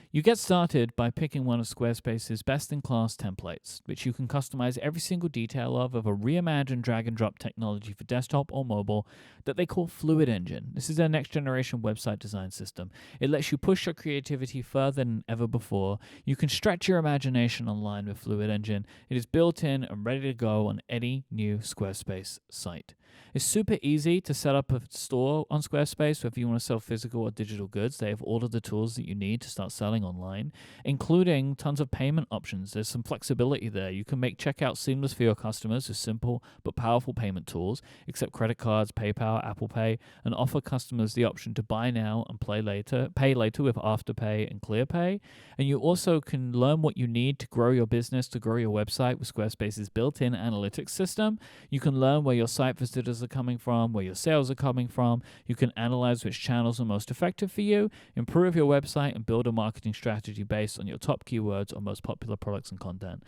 You get started by picking one of Squarespace's best-in-class templates, which you can customize every single detail of a reimagined drag-and-drop technology for desktop or mobile that they call Fluid Engine. This is their next-generation website design system. It lets you push your creativity further than ever before. You can stretch your imagination online with Fluid Engine. It is built in and ready to go on any new Squarespace site. It's super easy to set up a store on Squarespace, whether you want to sell physical or digital goods. They have all of the tools that you need to start selling online, including tons of payment options. There's some flexibility there. You can make checkout seamless for your customers with simple but powerful payment tools, accept credit cards, PayPal, Apple Pay, and offer customers the option to buy now and pay later with Afterpay and ClearPay. And you also can learn what you need to grow your business, to grow your website with Squarespace's built-in analytics system. You can learn where your site visitors are coming from, where your sales are coming from. You can analyze which channels are most effective for you, improve your website, and build a marketing strategy based on your top keywords or most popular products and content.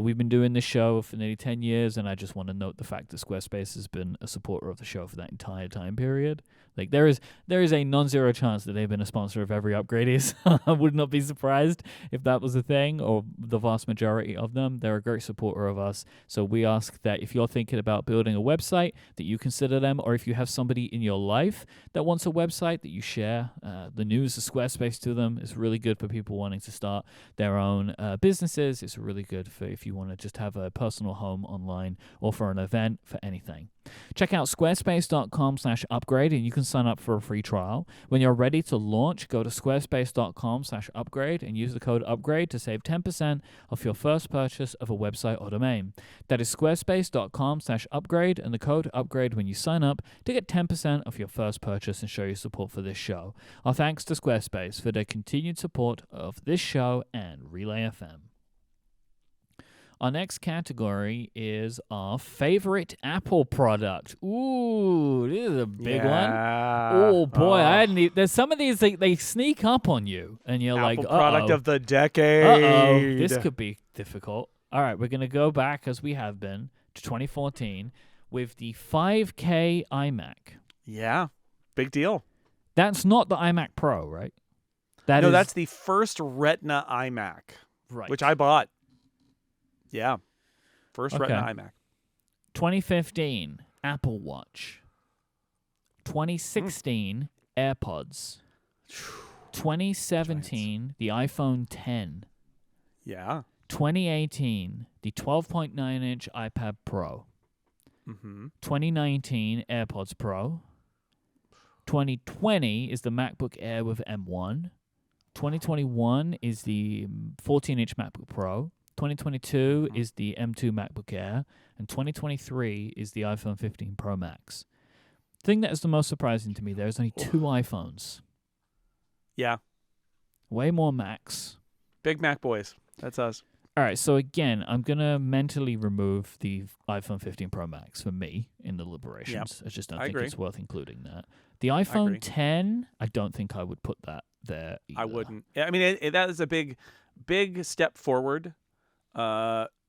We've been doing this show for nearly 10 years, and I just want to note the fact that Squarespace has been a supporter of the show for that entire time period. Like there is a non-zero chance that they've been a sponsor of every Upgradies. I would not be surprised if that was a thing, or the vast majority of them. They're a great supporter of us. So we ask that if you're thinking about building a website, that you consider them, or if you have somebody in your life that wants a website, that you share the news of Squarespace to them. It's really good for people wanting to start their own businesses. It's really good for if you want to just have a personal home online, or for an event, for anything. Check out squarespace.com/upgrade and you can sign up for a free trial. When you're ready to launch, go to squarespace.com/upgrade and use the code UPGRADE to save 10% off your first purchase of a website or domain. That is squarespace.com/upgrade and the code UPGRADE when you sign up to get 10% off your first purchase and show your support for this show. Our thanks to Squarespace for their continued support of this show and Relay FM. Our next category is our favorite Apple product. Ooh, this is a big one. Oh boy, there's some of these they sneak up on you, and you're Apple like, product of the decade. This could be difficult. All right, we're gonna go back as we have been to 2014 with the 5K iMac. Yeah, big deal. That's not the iMac Pro, right? That's the first Retina iMac, right? Which I bought. Yeah. First Retina iMac. 2015, Apple Watch. 2016, AirPods. 2017, the iPhone 10. Yeah. 2018, the 12.9-inch iPad Pro. 2019, AirPods Pro. 2020 is the MacBook Air with M1. 2021 is the 14-inch MacBook Pro. 2022 is the M2 MacBook Air, and 2023 is the iPhone 15 Pro Max. The thing that is the most surprising to me, there's only 2 iPhones. Yeah. Way more Macs. Big Mac boys. That's us. All right, so again, I'm going to mentally remove the iPhone 15 Pro Max for me in the deliberations. I just don't think it's worth including that. The iPhone 10, I don't think I would put that there either. I wouldn't. I mean, that is a big step forward.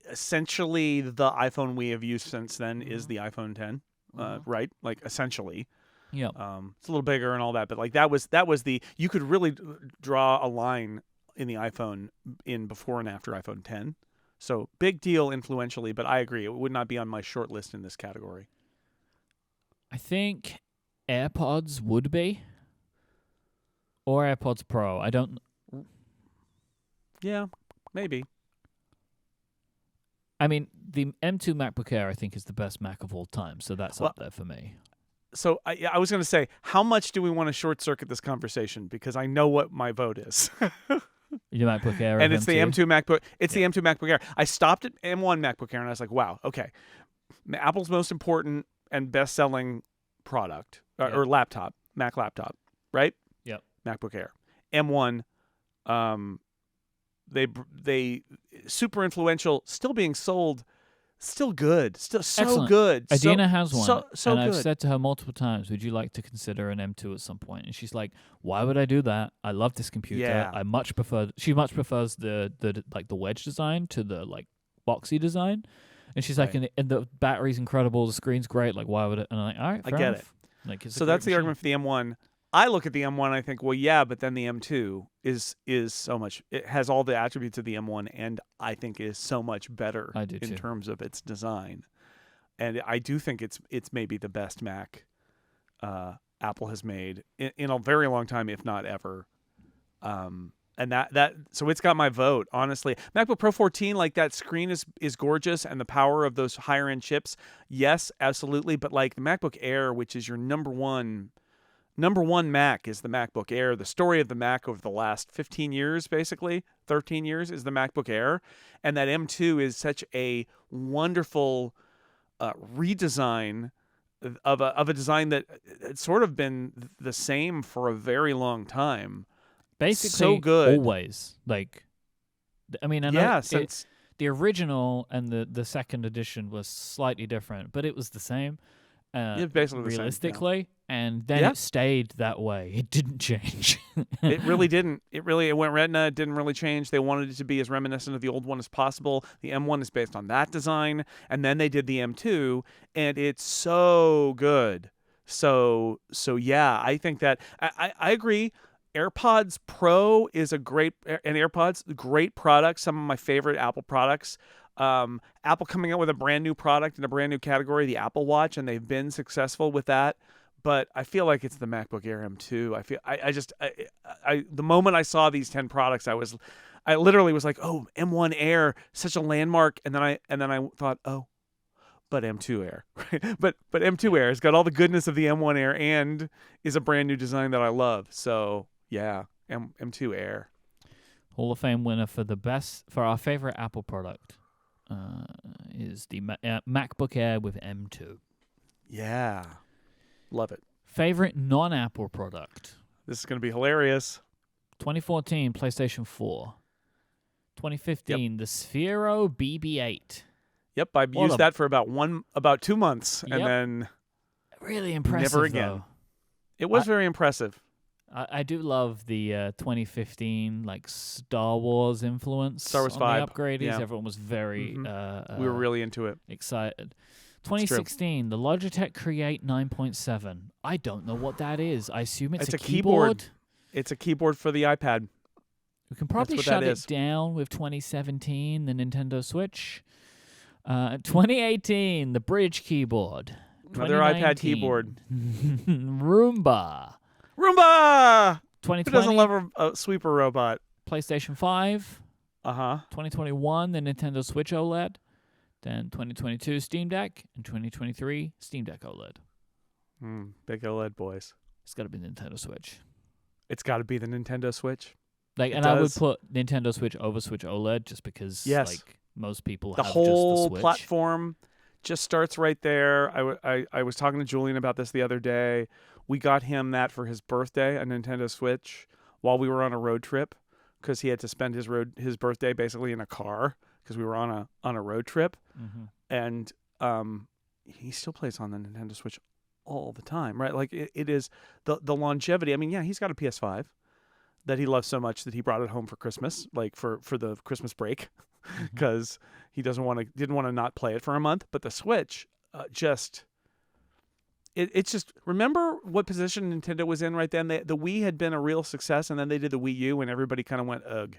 Essentially, the iPhone we have used since then is the iPhone 10, right? Like, essentially. Yeah. It's a little bigger and all that, but like that was the, you could really draw a line in the iPhone in before and after iPhone 10. So big deal influentially, but I agree. It would not be on my short list in this category. I think AirPods would be. Or AirPods Pro. I don't... Yeah, maybe. I mean, the M2 MacBook Air, I think, is the best Mac of all time, so that's up there for me. So I was going to say, how much do we want to short circuit this conversation? Because I know what my vote is. Your MacBook Air, and it's M2? the M2 MacBook. It's the M2 MacBook Air. I stopped at M1 MacBook Air, and I was like, wow, okay, Apple's most important and best-selling product or laptop, Mac laptop, right? Yep. MacBook Air. M1. They super influential, still being sold. Still good. Still so excellent. Good. Adina has one. So and good. I've said to her multiple times, would you like to consider an M2 at some point? And she's like, why would I do that? I love this computer. Yeah. She much prefers the like the wedge design to the like boxy design. And she's like, and the battery's incredible, the screen's great, like why would it? And I'm like, all right, fair enough. It. Like, so that's the argument for the M1. I look at the M1 and I think, well, yeah, but then the M2 is so much. It has all the attributes of the M1, and I think is so much better in terms of its design. And I do think it's maybe the best Mac Apple has made in a very long time, if not ever. And so it's got my vote, honestly. MacBook Pro 14, like that screen is gorgeous, and the power of those higher end chips, yes, absolutely. But like the MacBook Air, which is your number one Mac, is the MacBook Air. The story of the Mac over the last 15 years, basically 13 years, is the MacBook Air, and that M2 is such a wonderful redesign of a design that it's sort of been the same for a very long time. Basically, so good. Always. Like, I mean, I know since the original and the second edition was slightly different, but it was the same. Basically realistically, the same, and then it stayed that way. It didn't change. It really didn't. It went Retina. It didn't really change. They wanted it to be as reminiscent of the old one as possible. The M1 is based on that design, and then they did the M2, and it's so good. So yeah, I think that I agree. AirPods Pro is great product. Some of my favorite Apple products. Apple coming out with a brand new product in a brand new category, the Apple Watch, and they've been successful with that. But I feel like it's the MacBook Air M2. The moment I saw these 10 products, I literally was like, oh, M1 Air, such a landmark. And then I thought, oh, but M2 Air, right? But M2 Air has got all the goodness of the M1 Air and is a brand new design that I love. So yeah, M2 Air. Hall of Fame winner for our favorite Apple product. Is the MacBook Air with M2. Yeah. Love it. Favorite non-Apple product. This is going to be hilarious. 2014, PlayStation 4. 2015, the Sphero BB-8. Yep, I used that for about 2 months, and then really impressive. Never again. Though. It was very impressive. I do love the 2015 like Star Wars influence. Star Wars on vibe. The Upgradies. Yeah. Everyone was very we were really into it. Excited. 2016, the Logitech Create 9.7. I don't know what that is. I assume it's a keyboard. It's a keyboard for the iPad. We can probably shut it down with 2017, the Nintendo Switch. 2018, the Bridge keyboard. Another iPad keyboard. Roomba. 2020. Who doesn't love a sweeper robot? PlayStation 5. 2021, the Nintendo Switch OLED. Then 2022, Steam Deck. And 2023, Steam Deck OLED. Big OLED boys. It's got to be the Nintendo Switch. It's got to be the Nintendo Switch. And I would put Nintendo Switch over Switch OLED just because most people the have whole just the Switch. platform just starts right there. I was talking to Julian about this the other day. We got him that for his birthday, a Nintendo Switch, while we were on a road trip, because he had to spend his birthday basically in a car because we were on a road trip, and he still plays on the Nintendo Switch all the time, right? Like it is the longevity. I mean, yeah, he's got a PS5 that he loves so much that he brought it home for Christmas, like for the Christmas break, because he didn't want to not play it for a month. But the Switch, it's just, remember what position Nintendo was in right then? The Wii had been a real success, and then they did the Wii U, and everybody kind of went, ugh.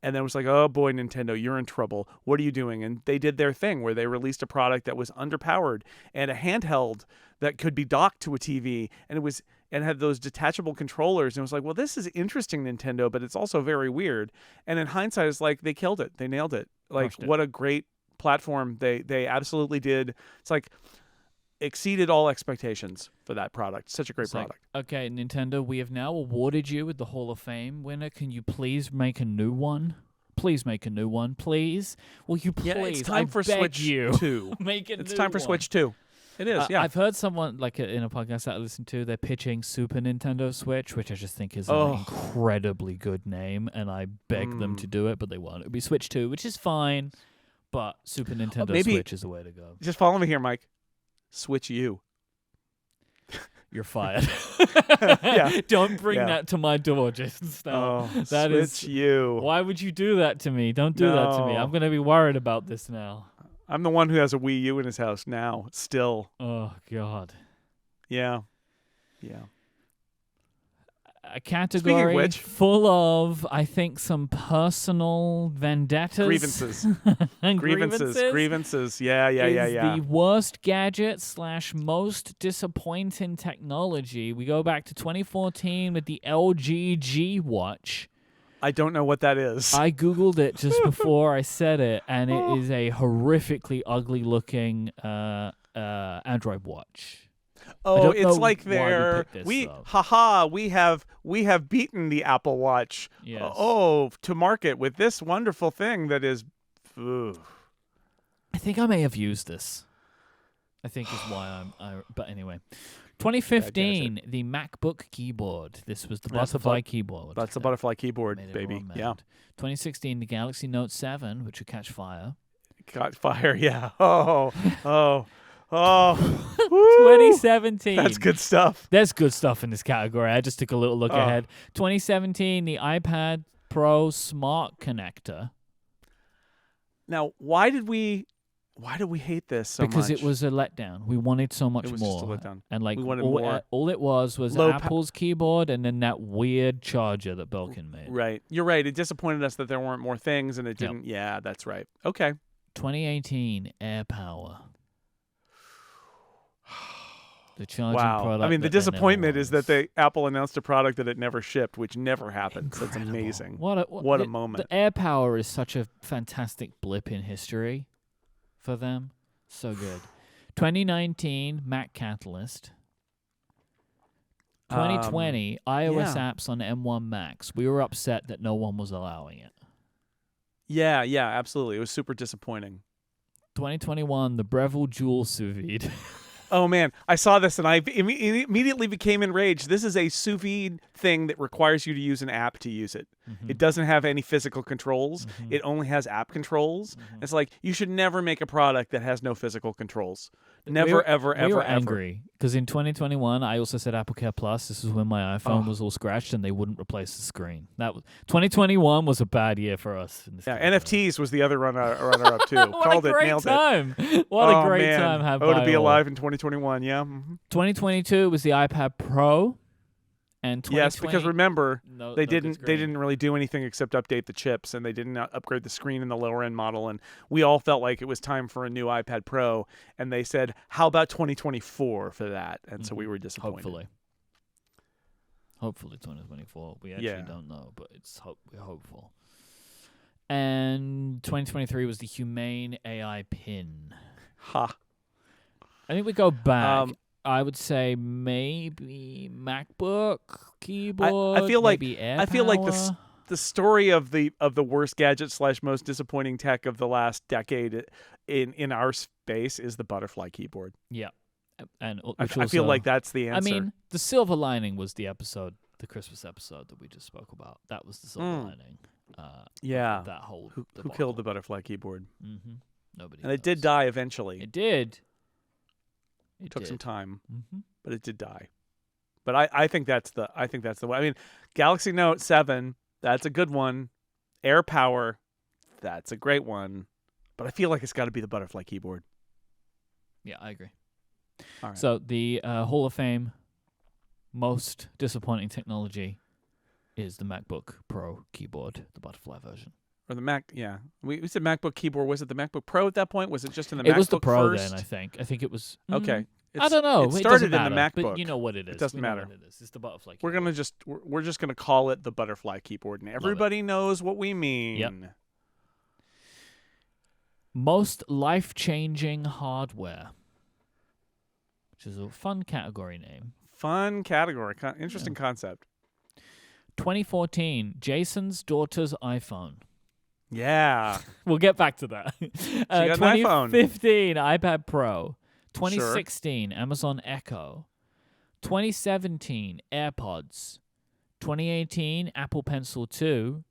And then it was like, oh boy, Nintendo, you're in trouble. What are you doing? And they did their thing where they released a product that was underpowered and a handheld that could be docked to a TV, and had those detachable controllers. And it was like, well, this is interesting, Nintendo, but it's also very weird. And in hindsight, it's like they killed it. They nailed it. Like, what a great platform they absolutely did. It's like exceeded all expectations for that product. Such a great product. Okay, Nintendo, we have now awarded you with the Hall of Fame winner. Can you please make a new one? Please make a new one, please. Will you please? Yeah, it's time for Switch 2. Make it. It's time for Switch 2. It is, yeah. I've heard someone, like in a podcast that I listened to, they're pitching Super Nintendo Switch, which I just think is an incredibly good name, and I beg them to do it, but they won't. It'll be Switch 2, which is fine, but Super Nintendo Switch is the way to go. Just follow me here, Myke. Switch U. You're fired. Yeah. Don't bring that to my door, Jason Snell. Switch U. Why would you do that to me? Don't do that to me. I'm going to be worried about this now. I'm the one who has a Wii U in his house now, still. Oh, God. Yeah. A category full of, I think, some personal vendettas. Grievances. Yeah. The worst gadget / most disappointing technology. We go back to 2014 with the LG G Watch. I don't know what that is. I Googled it just before I said it, and it is a horrifically ugly-looking Android watch. Oh, it's like we have beaten the Apple Watch. Yes. To market with this wonderful thing that is. Ugh. I think I may have used this. I think is why but anyway. 2015, the MacBook keyboard. This was the butterfly keyboard. That's the butterfly keyboard, baby. Yeah. 2016, the Galaxy Note 7, which would catch fire. Caught fire, yeah. Oh. 2017. That's good stuff. There's good stuff in this category. I just took a little look ahead. 2017, the iPad Pro Smart Connector. Now, why did we hate this so much? Because it was a letdown. We wanted so much more. It was just a letdown. And like we wanted more. All it was Apple's keyboard and then that weird charger that Belkin made. Right. You're right. It disappointed us that there weren't more things, and it didn't. Yep. Yeah, that's right. Okay. 2018, AirPower. The charging product. I mean, the disappointment is that Apple announced a product that it never shipped, which never happened. Incredible. So it's amazing. What a moment. The AirPower is such a fantastic blip in history for them. So good. 2019, Mac Catalyst. 2020, iOS apps on M1 Macs. We were upset that no one was allowing it. Yeah, absolutely. It was super disappointing. 2021, the Breville Dual Sous Vide. Oh, man. I saw this, and I immediately became enraged. This is a sous vide thing that requires you to use an app to use it. Mm-hmm. It doesn't have any physical controls. Mm-hmm. It only has app controls. Mm-hmm. It's like, you should never make a product that has no physical controls. Never, ever, we were angry because in 2021, I also said Apple Care Plus. This is when my iPhone was all scratched and they wouldn't replace the screen. 2021 was a bad year for us. NFTs was the other runner-up too. Called it, nailed it. What a great time! To be alive in 2021. Yeah. Mm-hmm. 2022 was the iPad Pro. And yes, because remember, they didn't really do anything except update the chips, and they didn't upgrade the screen in the lower end model. And we all felt like it was time for a new iPad Pro, and they said, "How about 2024 for that?" And so we were disappointed. Hopefully 2024. We actually don't know, but we're hopeful. And 2023 was the Humane AI Pin. Ha! I think we go back. I would say maybe MacBook keyboard. I feel like maybe AirPower. the story of the worst gadget / most disappointing tech of the last decade in our space is the butterfly keyboard. Yeah, and I feel like that's the answer. I mean, the silver lining was the Christmas episode that we just spoke about. That was the silver lining. Yeah, that whole who killed the butterfly keyboard? Mm-hmm. Nobody. And it did die eventually. It did. It took some time, mm-hmm. but it did die. But I think that's the way. I mean, Galaxy Note 7, that's a good one. Air Power, that's a great one. But I feel like it's got to be the butterfly keyboard. Yeah, I agree. All right. So the Hall of Fame most disappointing technology is the MacBook Pro keyboard, the butterfly version. Or the Mac, yeah. We said MacBook keyboard. Was it the MacBook Pro at that point? Was it just in the MacBook It was the Pro first? then, I think. I think it was... Okay. I don't know. It started in the matter, MacBook. But you know what it is. It doesn't matter. What it is. It's the butterfly keyboard. We're just gonna call it the butterfly keyboard, and everybody knows what we mean. Yep. Most life-changing hardware, which is a fun category name. Fun category. Interesting concept. 2014, Jason's daughter's iPhone. Yeah. We'll get back to that. She got an iPhone. 2015, iPad Pro. 2016, Amazon Echo. 2017, AirPods. 2018, Apple Pencil 2.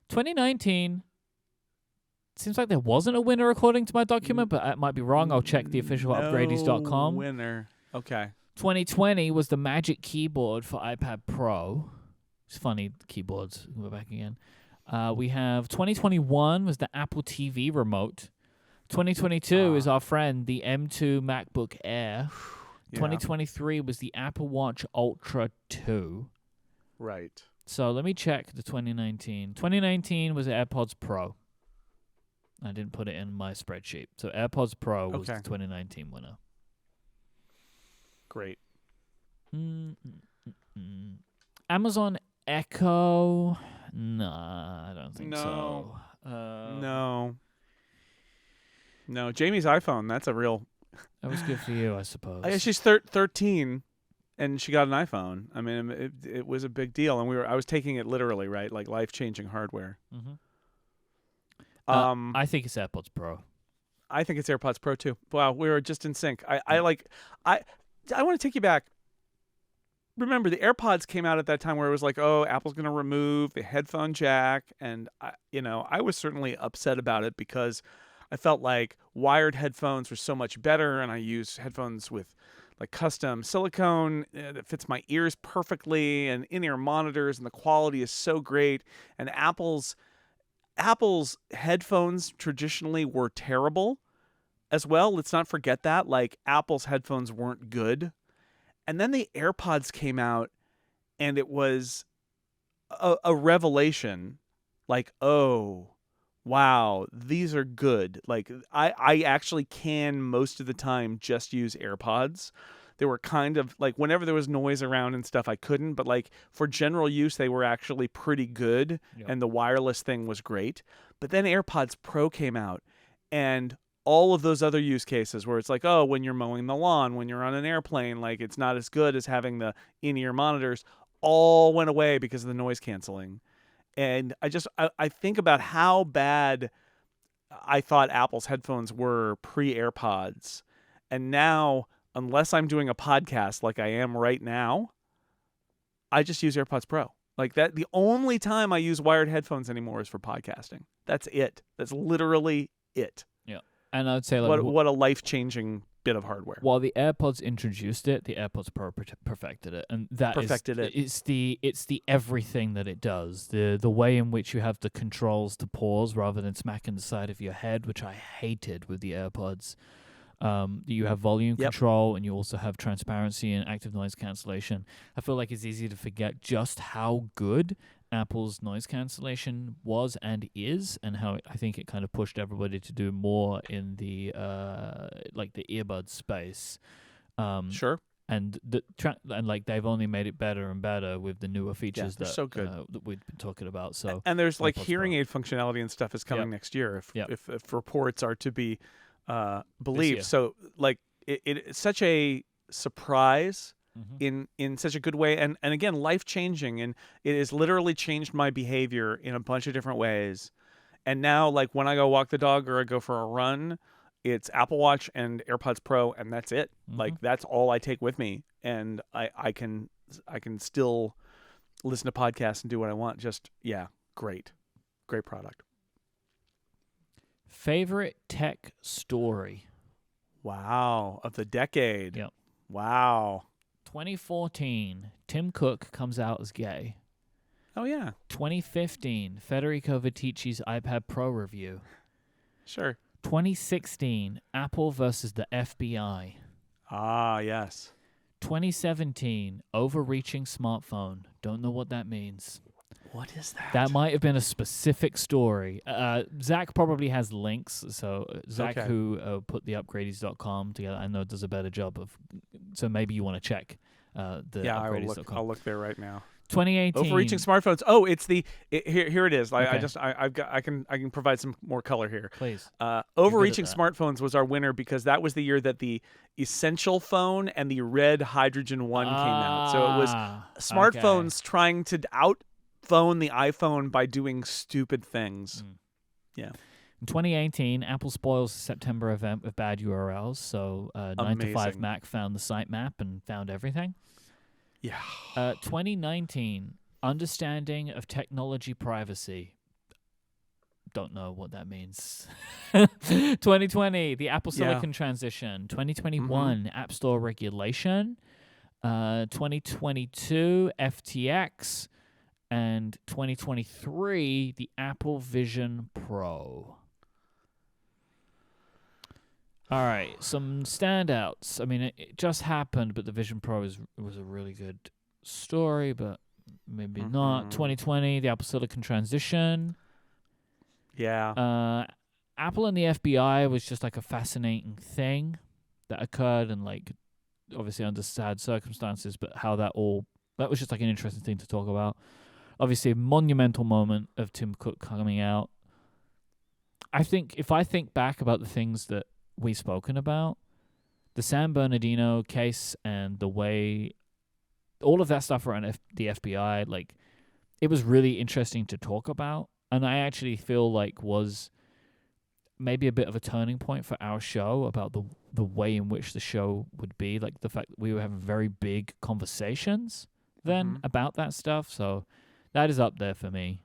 2019, seems like there wasn't a winner according to my document, but I might be wrong. I'll check the official upgradies.com. Winner. Okay. 2020 was the Magic Keyboard for iPad Pro. It's funny, keyboards. We're back again. We have 2021 was the Apple TV remote. 2022 is our friend, the M2 MacBook Air. Yeah. 2023 was the Apple Watch Ultra 2. Right. So let me check the 2019. 2019 was AirPods Pro. I didn't put it in my spreadsheet. So AirPods Pro was the 2019 winner. Great. Amazon Echo. Nah, I don't think so. No, Jamie's iPhone. That's a real. That was good for you, I suppose. She's 13, and she got an iPhone. I mean, it was a big deal, and I was taking it literally, right? Like life-changing hardware. Mm-hmm. I think it's AirPods Pro. I think it's AirPods Pro too. Wow, we were just in sync. I want to take you back. Remember, the AirPods came out at that time where it was like, oh, Apple's going to remove the headphone jack, and I was certainly upset about it because I felt like wired headphones were so much better, and I use headphones with like custom silicone that fits my ears perfectly, and in-ear monitors, and the quality is so great. And Apple's headphones traditionally were terrible as well. Let's not forget that. Like, Apple's headphones weren't good. And then the AirPods came out, and it was a revelation. Like, oh, wow, these are good. Like, I actually can most of the time just use AirPods. They were kind of like, whenever there was noise around and stuff, I couldn't. But like for general use, they were actually pretty good. Yep. And the wireless thing was great. But then AirPods Pro came out, and all of those other use cases where it's like, oh, when you're mowing the lawn, when you're on an airplane, like it's not as good as having the in-ear monitors, all went away because of the noise canceling. And I think about how bad I thought Apple's headphones were pre-AirPods. And now, unless I'm doing a podcast like I am right now, I just use AirPods Pro. Like that, the only time I use wired headphones anymore is for podcasting. That's it. That's literally it. Yeah. And I'd say like what a life-changing bit of hardware. While the AirPods introduced it, the AirPods Pro perfected it, and it's the everything that it does. The way in which you have the controls to pause rather than smacking the side of your head, which I hated with the AirPods. You have volume control, and you also have transparency and active noise cancellation. I feel like it's easy to forget just how good Apple's noise cancellation was and is, and how I think it kind of pushed everybody to do more in the like the earbud space. Sure. And like they've only made it better and better with the newer features that so good. That we've been talking about. So and there's like hearing aid functionality and stuff is coming next year if reports are to be believed. So like it's such a surprise in such a good way, and again, life changing, and it has literally changed my behavior in a bunch of different ways. And now, like when I go walk the dog or I go for a run, it's Apple Watch and AirPods Pro, and that's it. Like that's all I take with me, and I can still listen to podcasts and do what I want. Just great product. Favorite tech story? Wow, of the decade. Yep. Wow. 2014, Tim Cook comes out as gay. Oh, yeah. 2015, Federico Vitici's iPad Pro review. Sure. 2016, Apple versus the FBI. Ah, yes. 2017, overreaching smartphone. Don't know what that means. What is that? That might have been a specific story. Zach probably has links. So Zach, who put the upgradies.com together, I know does a better job of. So maybe you want to check the upgradies.com. I'll look there right now. 2018. Overreaching smartphones. Oh, it's here it is. Okay. I can provide some more color here. Please. Overreaching smartphones was our winner because that was the year that the Essential phone and the Red Hydrogen One came out. So it was smartphones trying to outphone the iPhone by doing stupid things. Yeah. In 2018, Apple spoils the September event with bad URLs. So 9to5Mac found the sitemap and found everything. Yeah. 2019, understanding of technology privacy. Don't know what that means. 2020, the Apple Silicon transition. 2021, App Store regulation. 2022, FTX. And 2023, the Apple Vision Pro. All right, some standouts. I mean, it just happened, but the Vision Pro was a really good story, but maybe not. 2020, the Apple Silicon transition. Yeah. Apple and the FBI was just like a fascinating thing that occurred, and like obviously under sad circumstances, but how that was just like an interesting thing to talk about. Obviously, a monumental moment of Tim Cook coming out. I think if I think back about the things that we've spoken about, the San Bernardino case and the way all of that stuff around the FBI, like it was really interesting to talk about, and I actually feel like was maybe a bit of a turning point for our show about the way in which the show would be, like the fact that we were having very big conversations then about that stuff. So that is up there for me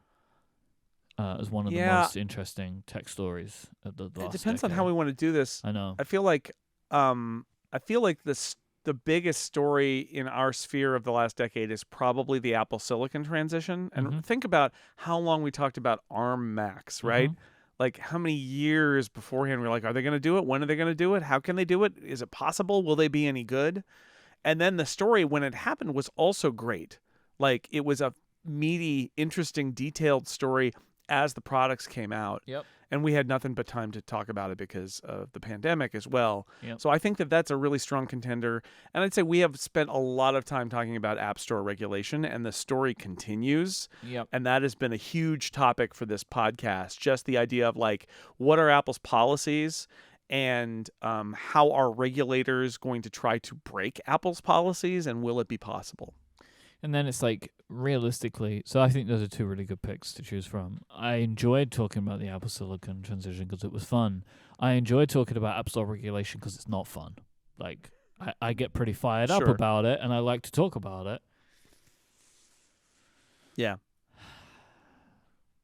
as one of the most interesting tech stories of the last It depends decade. on how we want to do this. I know. I feel like the biggest story in our sphere of the last decade is probably the Apple Silicon transition. And think about how long we talked about ARM Macs, right? Like how many years beforehand we were like, are they going to do it? When are they going to do it? How can they do it? Is it possible? Will they be any good? And then the story when it happened was also great. Like it was a meaty, interesting, detailed story as the products came out. Yep. And we had nothing but time to talk about it because of the pandemic as well. Yep. So I think that that's a really strong contender. And I'd say we have spent a lot of time talking about App Store regulation, and the story continues. Yep. And that has been a huge topic for this podcast. Just the idea of like, what are Apple's policies? And how are regulators going to try to break Apple's policies? And will it be possible? And then it's like, realistically, so I think those are two really good picks to choose from. I enjoyed talking about the Apple Silicon transition because it was fun. I enjoyed talking about App Store regulation because it's not fun. Like, I get pretty fired up about it, and I like to talk about it. Yeah.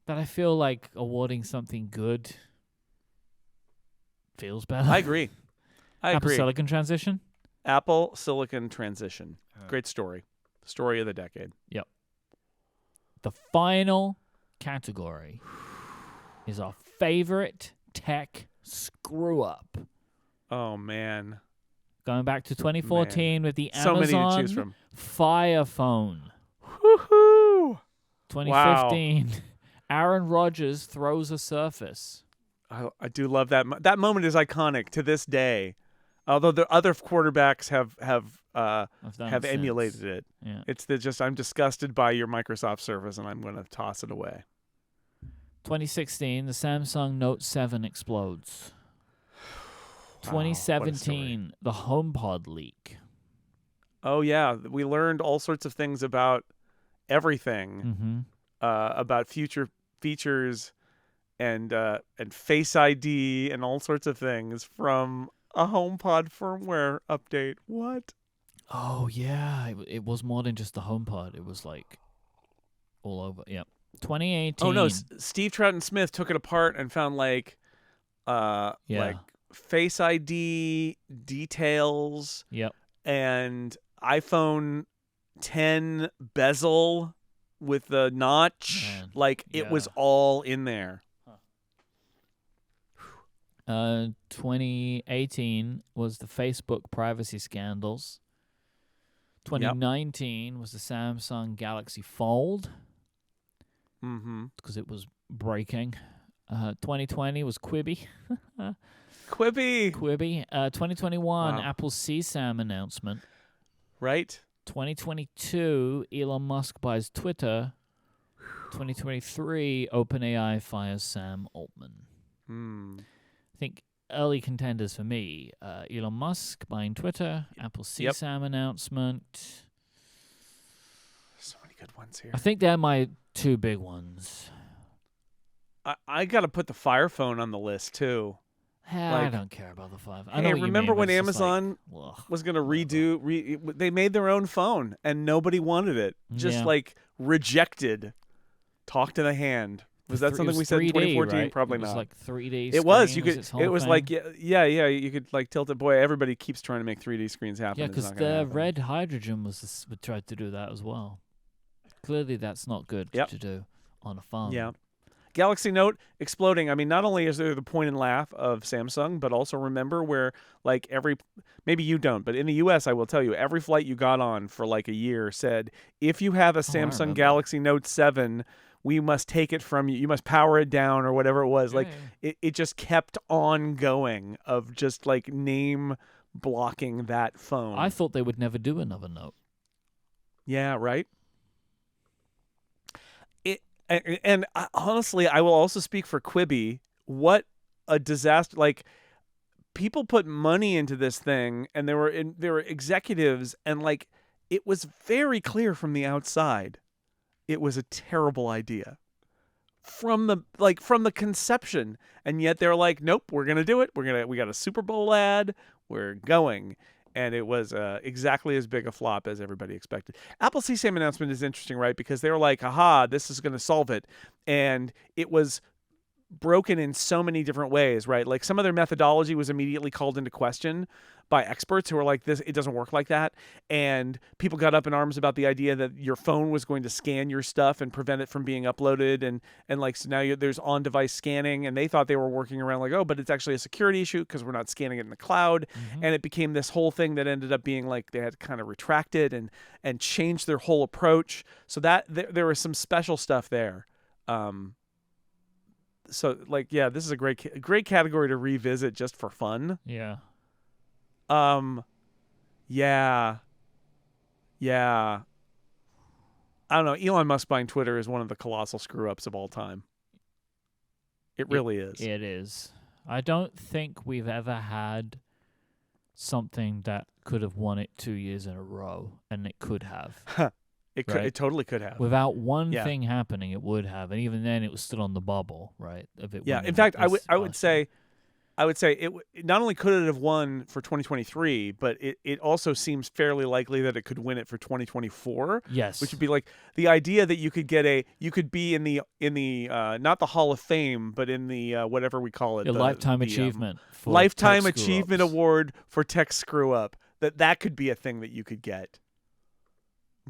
But I feel like awarding something good feels better. I agree. Apple Silicon transition? Apple Silicon transition. Great story. Story of the decade. Yep. The final category is our favorite tech screw-up. Oh, man. Going back to 2014 with the so Amazon many to choose from. Fire Phone. Woohoo! 2015, Aaron Rodgers throws a Surface. I do love that. That moment is iconic to this day. Although the other quarterbacks have emulated it. Yeah. It's I'm disgusted by your Microsoft Surface, and I'm going to toss it away. 2016, the Samsung Note 7 explodes. Wow, 2017, the HomePod leak. Oh yeah, we learned all sorts of things about everything, about future features and Face ID and all sorts of things from a HomePod firmware update. What? Oh yeah, it was more than just the HomePod. It was like all over. Yep. 2018. Oh no, Steve Troughton Smith took it apart and found like Face ID details. Yep. And iPhone 10 bezel with the notch. Man, like it was all in there. 2018 was the Facebook privacy scandals. 2019 was the Samsung Galaxy Fold. Because it was breaking. 2020 was Quibi. Quibi. 2021, Apple's CSAM announcement. Right. 2022, Elon Musk buys Twitter. 2023, OpenAI fires Sam Altman. I think early contenders for me, Elon Musk buying Twitter, Apple CSAM announcement. So many good ones here. I think they're my two big ones. I got to put the Fire Phone on the list, too. I don't care about the 5. Hey, remember when Amazon was going to redo... they made their own phone, and nobody wanted it. Just, rejected. Talk to the hand. Was that something we said in 2014? Right? Probably not. It was like 3D. It was. You could. It was thing. like you could like tilt it. Boy, everybody keeps trying to make 3D screens happen. Yeah, because the red hydrogen was tried to do that as well. Clearly, that's not good to do on a phone. Yeah. Galaxy Note exploding. I mean, not only is there the point and laugh of Samsung, but also remember where maybe you don't, but in the US, I will tell you, every flight you got on for like a year said, if you have a Samsung Galaxy Note 7, we must take it from you. You must power it down or whatever it was. It just kept on going of just like name blocking that phone. I thought they would never do another Note. Yeah, right. And honestly, I will also speak for Quibi. What a disaster! Like, people put money into this thing, and there were executives, and like, it was very clear from the outside, it was a terrible idea from the conception, and yet they're like, nope, we're gonna do it. We got a Super Bowl ad. We're going. And it was exactly as big a flop as everybody expected. Apple CSAM announcement is interesting, right? Because they were like, aha, this is going to solve it. And it was broken in so many different ways, right? Like some of their methodology was immediately called into question by experts who were like, it doesn't work like that. And people got up in arms about the idea that your phone was going to scan your stuff and prevent it from being uploaded. And like, so now there's on-device scanning, and they thought they were working around like, oh, but it's actually a security issue because we're not scanning it in the cloud. And it became this whole thing that ended up being like they had to kind of retract it and change their whole approach. So that there was some special stuff there. So like, yeah, this is a great category to revisit just for fun. Yeah. Yeah. I don't know. Elon Musk buying Twitter is one of the colossal screw-ups of all time. It really is. It is. I don't think we've ever had something that could have won it 2 years in a row, and it could have. It totally could have. Without one thing happening, it would have, and even then, it was still on the bubble, right? Of it. Yeah. In fact, I would say it not only could it have won for 2023, but it also seems fairly likely that it could win it for 2024. Yes. Which would be like the idea that you could be in the not the Hall of Fame, but in the whatever we call it, the lifetime achievement, for lifetime tech achievement screw-ups. award for tech screw up. That could be a thing that you could get.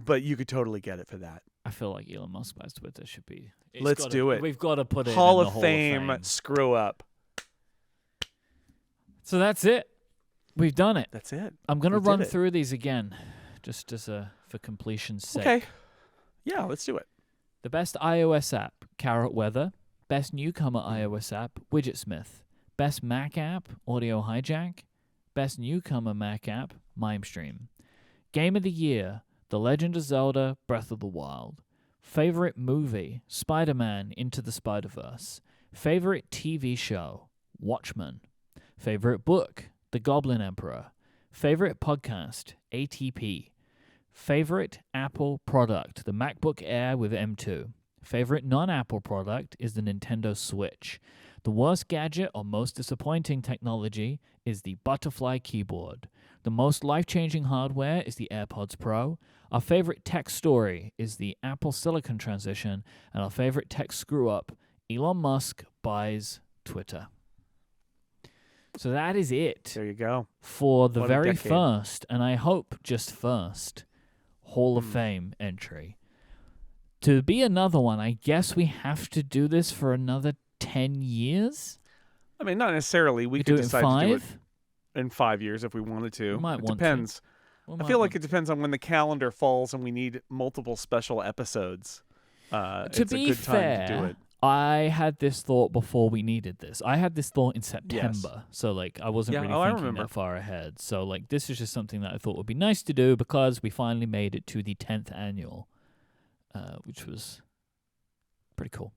But you could totally get it for that. I feel like Elon Musk buys Twitter should be. Let's do it. We've got to put it Hall in the of Fame screw up. So that's it. We've done it. That's it. I'm going to run through these again, just for completion's sake. Okay. Yeah, let's do it. The best iOS app, Carrot Weather. Best newcomer iOS app, Widgetsmith. Best Mac app, Audio Hijack. Best newcomer Mac app, MimeStream. Game of the year, The Legend of Zelda, Breath of the Wild. Favorite movie, Spider-Man Into the Spider-Verse. Favorite TV show, Watchmen. Favorite book, The Goblin Emperor. Favorite podcast, ATP. Favorite Apple product, the MacBook Air with M2. Favorite non-Apple product is the Nintendo Switch. The worst gadget or most disappointing technology is the butterfly keyboard. The most life-changing hardware is the AirPods Pro. Our favorite tech story is the Apple Silicon transition. And our favorite tech screw-up, Elon Musk buys Twitter. So that is it. There you go. For the very first, and I hope just first, Hall of Fame entry. To be another one, I guess we have to do this for another 10 years? I mean, not necessarily. We could decide to do it in 5 years if we wanted to. It depends. I feel like it depends on when the calendar falls and we need multiple special episodes. It's a good time to do it. I had this thought before we needed this. I had this thought in September, so I wasn't really thinking that far ahead. So this is just something that I thought would be nice to do because we finally made it to the 10th annual, which was pretty cool.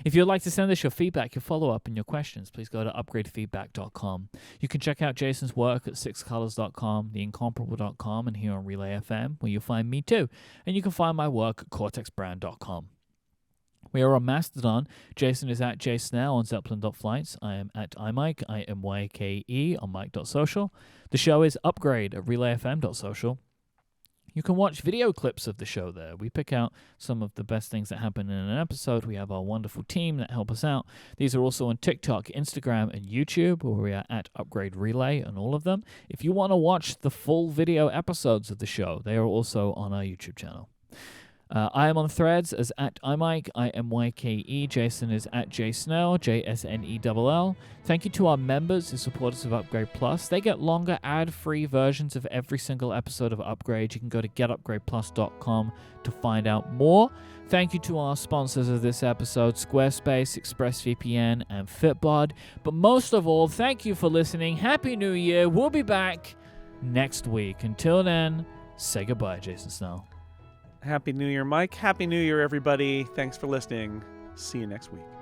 If you'd like to send us your feedback, your follow-up, and your questions, please go to upgradefeedback.com. You can check out Jason's work at sixcolors.com, theincomparable.com, and here on Relay FM, where you'll find me too. And you can find my work at cortexbrand.com. We are on Mastodon. Jason is at jsnell on zeppelin.flights. I am at Myke, IMYKE on Myke.social. The show is Upgrade at relayfm.social. You can watch video clips of the show there. We pick out some of the best things that happen in an episode. We have our wonderful team that help us out. These are also on TikTok, Instagram, and YouTube, where we are at Upgrade Relay on all of them. If you want to watch the full video episodes of the show, they are also on our YouTube channel. I am on Threads as at Myke, IMYKE. Jason is at jsnell, JSNELL. Thank you to our members who support us of Upgrade Plus. They get longer ad-free versions of every single episode of Upgrade. You can go to getupgradeplus.com to find out more. Thank you to our sponsors of this episode, Squarespace, ExpressVPN, and Fitbod. But most of all, thank you for listening. Happy New Year. We'll be back next week. Until then, say goodbye, Jason Snell. Happy New Year, Myke. Happy New Year, everybody. Thanks for listening. See you next week.